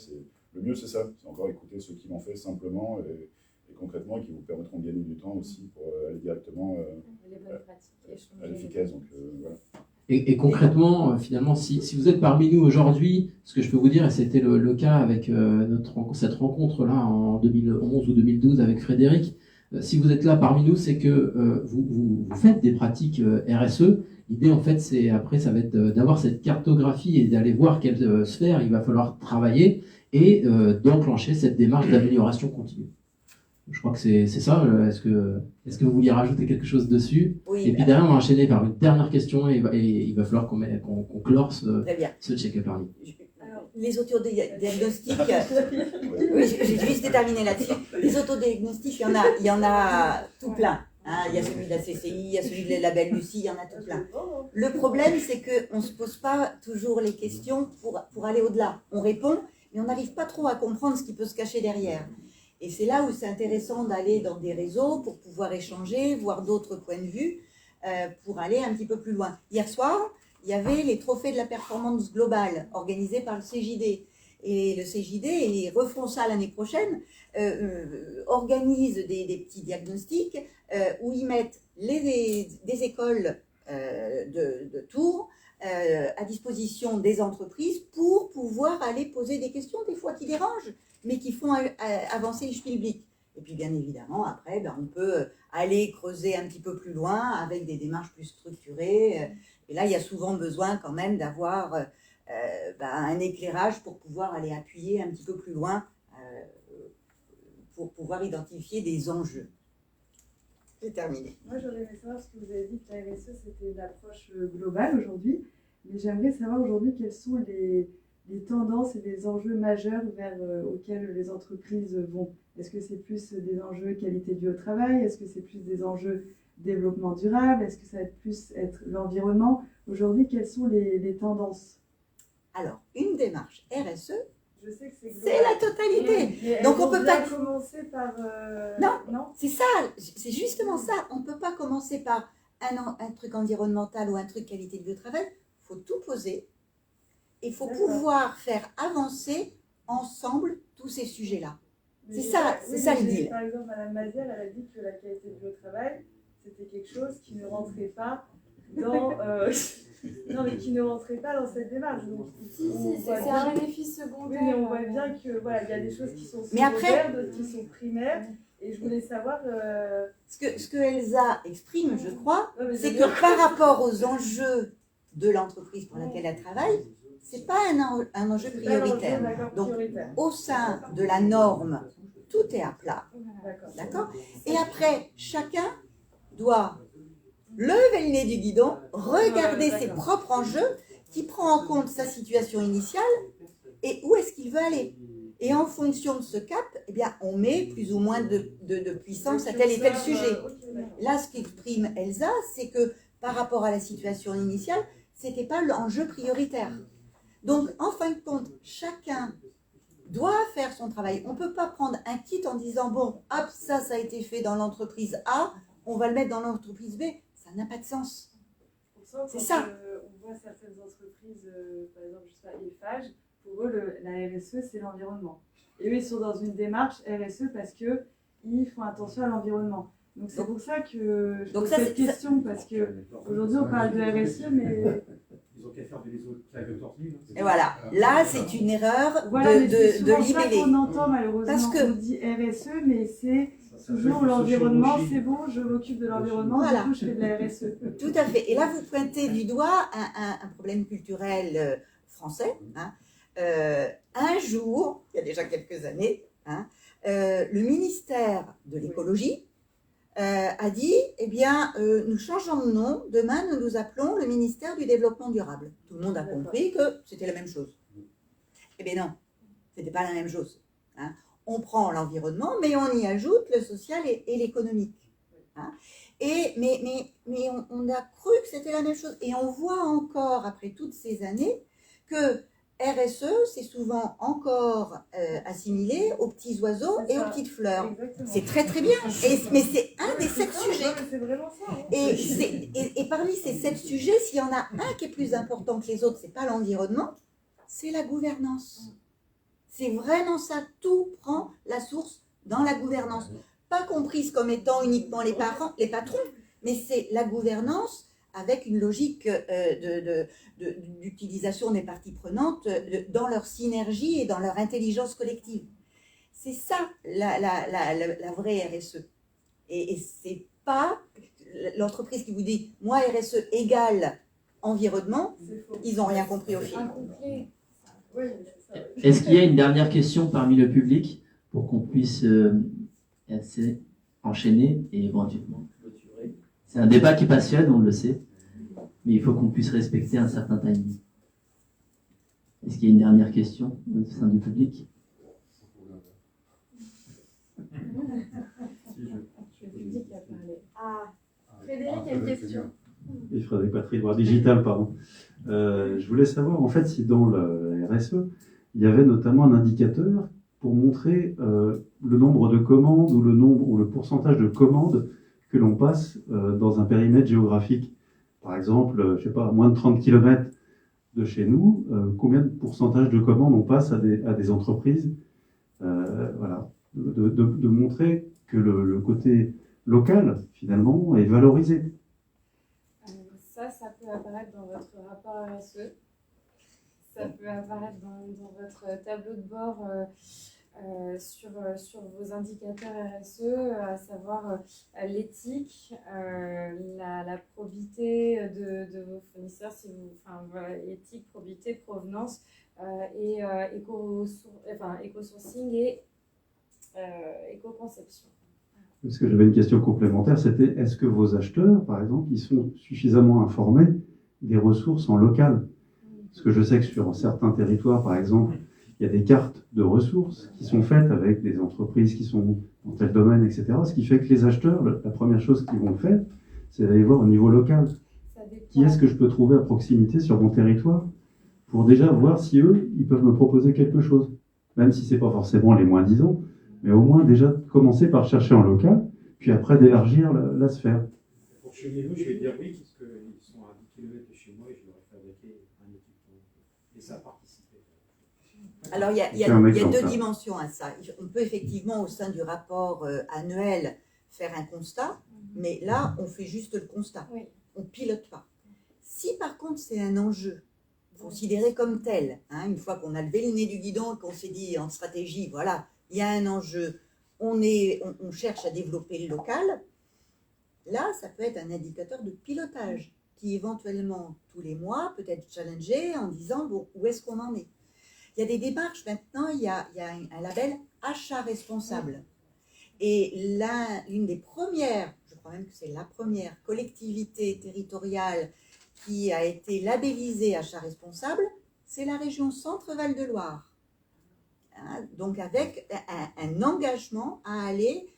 le mieux c'est ça, c'est encore écouter ceux qui l'ont fait simplement et concrètement et qui vous permettront de gagner du temps aussi pour aller directement à l'efficace. Donc voilà. Et concrètement, finalement, si vous êtes parmi nous aujourd'hui, ce que je peux vous dire, et c'était le cas avec cette rencontre-là en 2011 ou 2012 avec Frédéric, si vous êtes là parmi nous, c'est que vous faites des pratiques RSE. L'idée, en fait, ça va être d'avoir cette cartographie et d'aller voir quelle sphère il va falloir travailler et d'enclencher cette démarche d'amélioration continue. Je crois que c'est ça. Est-ce que vous vouliez rajouter quelque chose dessus? Oui, et puis derrière, on va enchaîner par une dernière question et il va falloir qu'on clore ce check-up learning. Les autodiagnostics, oui, j'ai juste terminé là-dessus. Les autodiagnostics, il y en a tout plein. Hein. Il y a celui de la CCI, il y a celui de la Belle Lucie, il y en a tout plein. Le problème, c'est qu'on ne se pose pas toujours les questions pour aller au-delà. On répond, mais on n'arrive pas trop à comprendre ce qui peut se cacher derrière. Et c'est là où c'est intéressant d'aller dans des réseaux pour pouvoir échanger, voir d'autres points de vue, pour aller un petit peu plus loin. Hier soir, il y avait les trophées de la performance globale organisés par le CJD. Et le CJD, et ils refont ça l'année prochaine, organise des petits diagnostics où ils mettent des écoles de Tours à disposition des entreprises pour pouvoir aller poser des questions, des fois qui dérangent, mais qui font avancer le schmilblick. Et puis bien évidemment, après, on peut aller creuser un petit peu plus loin avec des démarches plus structurées. Et là, il y a souvent besoin quand même d'avoir un éclairage pour pouvoir aller appuyer un petit peu plus loin pour pouvoir identifier des enjeux. C'est terminé. Moi, j'aurais aimé savoir ce que vous avez dit que la RSE, c'était une approche globale aujourd'hui. Mais j'aimerais savoir aujourd'hui quelles sont les tendances et les enjeux majeurs auxquels les entreprises vont. Est-ce que c'est plus des enjeux qualité de vie au travail? Est-ce que c'est plus des enjeux développement durable? Est-ce que ça va plus être l'environnement? Aujourd'hui, quelles sont les tendances? Alors, une démarche RSE, je sais que c'est la totalité. Mais donc on peut pas commencer par non, c'est ça, c'est justement ça. On peut pas commencer par un truc environnemental ou un truc qualité de vie au travail. Il faut tout poser. Il faut pouvoir faire avancer ensemble tous ces sujets-là. C'est ça l'idée. Par exemple, Mme Maziel, elle a dit que la qualité de vie au travail, c'était quelque chose qui ne rentrait pas dans non, mais qui ne rentrait pas dans cette démarche. Donc, c'est un bénéfice secondaire. Oui, mais on voit bien que voilà, il y a des choses qui sont secondaires, d'autres qui sont primaires. Et je voulais savoir ce que Elsa exprime, je crois, c'est que par rapport aux enjeux de l'entreprise pour laquelle elle travaille, c'est pas un enjeu prioritaire. Donc, au sein de la norme, tout est à plat. D'accord. Et après, chacun doit lever le nez du guidon, regarder ses propres enjeux, qui prend en compte sa situation initiale et où est-ce qu'il veut aller. Et en fonction de ce cap, eh bien, on met plus ou moins de puissance à tel et tel sujet. Là, ce qu'exprime Elsa, c'est que par rapport à la situation initiale, ce n'était pas l'enjeu prioritaire. Donc, en fin de compte, chacun doit faire son travail. On ne peut pas prendre un kit en disant, bon, hop, ça a été fait dans l'entreprise A, on va le mettre dans l'entreprise B. Ça n'a pas de sens. C'est ça. On voit certaines entreprises, par exemple, je sais pas, Eiffage, pour eux, la RSE, c'est l'environnement. Et eux, ils sont dans une démarche RSE parce qu'ils font attention à l'environnement. Donc, c'est pour ça que je pose cette question, parce qu'aujourd'hui, on parle de RSE, mais... Ils ont qu'à faire des tortues. Et voilà, là, c'est une erreur de libeller. C'est ça qu'on entend, malheureusement. Parce qu'on dit RSE, mais c'est... Toujours l'environnement, c'est bon, je m'occupe de l'environnement, voilà. Du coup je fais de la RSE. Tout à fait. Et là, vous pointez du doigt un problème culturel français. Hein. Un jour, il y a déjà quelques années, le ministère de l'écologie a dit, eh bien, nous changeons de nom, demain nous nous appelons le ministère du Développement Durable. Tout le monde a compris que c'était la même chose. Eh bien non, c'était pas la même chose. Hein. On prend l'environnement, mais on y ajoute le social et l'économique. Hein. Mais on a cru que c'était la même chose. Et on voit encore, après toutes ces années, que RSE, c'est souvent encore assimilé aux petits oiseaux et aux petites fleurs. C'est très très bien. Mais c'est un des 7 sujets. C'est vraiment ça. Hein. Et parmi ces 7 sujets, s'il y en a un qui est plus important que les autres, c'est pas l'environnement, c'est la gouvernance. C'est vraiment ça. Tout prend la source dans la gouvernance. Pas comprise comme étant uniquement les patrons, mais c'est la gouvernance avec une logique d'utilisation des parties prenantes dans leur synergie et dans leur intelligence collective. C'est ça la vraie RSE. Et c'est pas l'entreprise qui vous dit « moi RSE égale environnement », ils n'ont rien compris au film. Est-ce qu'il y a une dernière question parmi le public pour qu'on puisse enchaîner et éventuellement clôturer? C'est un débat qui passionne, on le sait, mais il faut qu'on puisse respecter un certain timing. Est-ce qu'il y a une dernière question au sein du public? Frédéric a une question. Et Frédéric Patry, Droit Digital, pardon. Je voulais savoir, en fait, si dans le RSE, il y avait notamment un indicateur pour montrer le nombre de commandes ou le pourcentage de commandes que l'on passe dans un périmètre géographique. Par exemple, je sais pas, à moins de 30 km de chez nous, combien de pourcentage de commandes on passe à des entreprises, voilà, de montrer que le côté local, finalement, est valorisé. Ça peut apparaître dans votre rapport RSE. Ça peut apparaître dans votre tableau de bord sur vos indicateurs RSE, à savoir l'éthique, la probité de vos fournisseurs, éthique, probité, provenance, et éco-sourcing et éco-conception. Parce que j'avais une question complémentaire, c'était est-ce que vos acheteurs, par exemple, ils sont suffisamment informés des ressources en local? Parce que je sais que sur certains territoires, par exemple, il y a des cartes de ressources qui sont faites avec des entreprises qui sont dans tel domaine, etc. Ce qui fait que les acheteurs, la première chose qu'ils vont faire, c'est d'aller voir au niveau local. Qui est-ce que je peux trouver à proximité sur mon territoire pour déjà voir si eux, ils peuvent me proposer quelque chose. Même si c'est pas forcément les moins disants, mais au moins déjà commencer par chercher en local, puis après d'élargir la sphère. Pour Cheminot, je vais dire oui, parce qu'ils sont à 10 km de chez moi et je leur ai fabriqué un équipement. Et ça a participé. Alors, il y a deux dimensions à ça. On peut effectivement, au sein du rapport annuel, faire un constat, mais là, on fait juste le constat. Oui. On ne pilote pas. Si, par contre, c'est un enjeu considéré comme tel, hein, une fois qu'on a levé le nez du guidon et qu'on s'est dit en stratégie, voilà, il y a un enjeu, on cherche à développer le local, là, ça peut être un indicateur de pilotage qui, éventuellement, tous les mois, peut être challengé en disant, bon, où est-ce qu'on en est? Il y a des démarches maintenant, il y a un label achat responsable. Et là, l'une des premières, je crois même que c'est la première collectivité territoriale qui a été labellisée achat responsable, c'est la région Centre-Val de Loire. Hein, donc avec un engagement à aller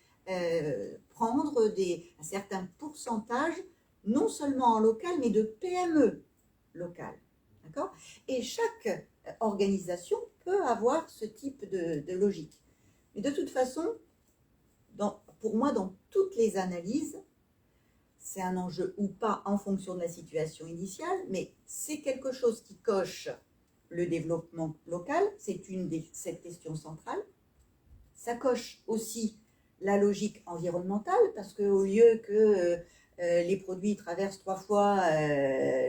prendre un certain pourcentage, non seulement en local, mais de PME locales. D'accord ? Et chaque organisation peut avoir ce type de logique. Mais de toute façon, pour moi, dans toutes les analyses, c'est un enjeu ou pas en fonction de la situation initiale, mais c'est quelque chose qui coche le développement local, c'est cette question centrale. Ça coche aussi la logique environnementale, parce qu'au lieu que les produits traversent 3 fois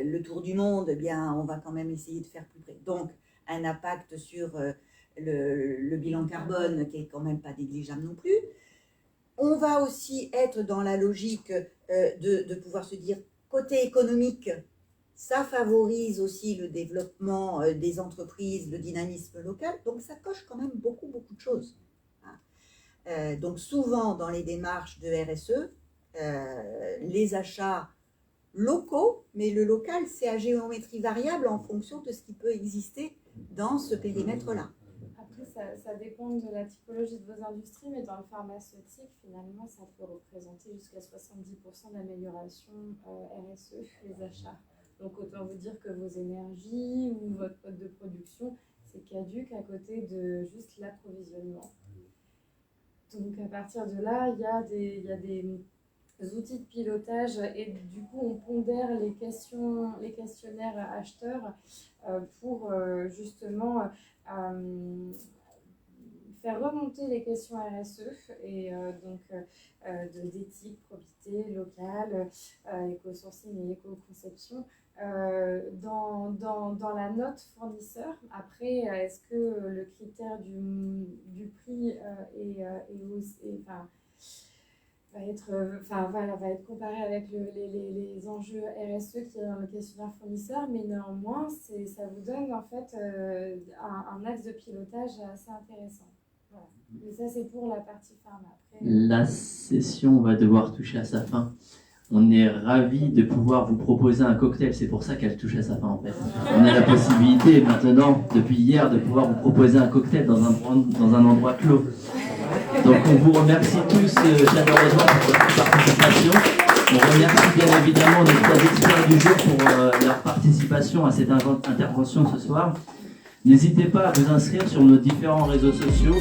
le tour du monde, eh bien, on va quand même essayer de faire plus près. Donc, un impact sur le bilan carbone qui est quand même pas négligeable non plus. On va aussi être dans la logique de pouvoir se dire, côté économique, ça favorise aussi le développement des entreprises, le dynamisme local. Donc, ça coche quand même beaucoup de choses. Donc, souvent, dans les démarches de RSE, les achats locaux, mais le local, c'est à géométrie variable en fonction de ce qui peut exister dans ce périmètre-là. Après, ça dépend de la typologie de vos industries, mais dans le pharmaceutique, finalement, ça peut représenter jusqu'à 70% d'amélioration RSE, les achats. Donc, autant vous dire que vos énergies ou votre mode de production, c'est caduque à côté de juste l'approvisionnement. Donc, à partir de là, il y a des outils de pilotage et du coup, on pondère les questionnaires acheteurs pour justement faire remonter les questions RSE et d'éthique, probité locale, éco-sourcing et éco-conception dans la note fournisseur. Après, est-ce que le critère du prix va être comparé avec les enjeux RSE qui est dans le questionnaire fournisseur, mais néanmoins, ça vous donne en fait un axe de pilotage assez intéressant. Voilà. Mais ça, c'est pour la partie pharma. Après, la session va devoir toucher à sa fin. On est ravis de pouvoir vous proposer un cocktail, c'est pour ça qu'elle touche à sa fin en fait. On a la possibilité maintenant, depuis hier, de pouvoir vous proposer un cocktail dans un endroit clos. Donc on vous remercie tous chaleureusement pour votre participation. On remercie bien évidemment nos trois experts du jour pour leur participation à cette intervention ce soir. N'hésitez pas à vous inscrire sur nos différents réseaux sociaux.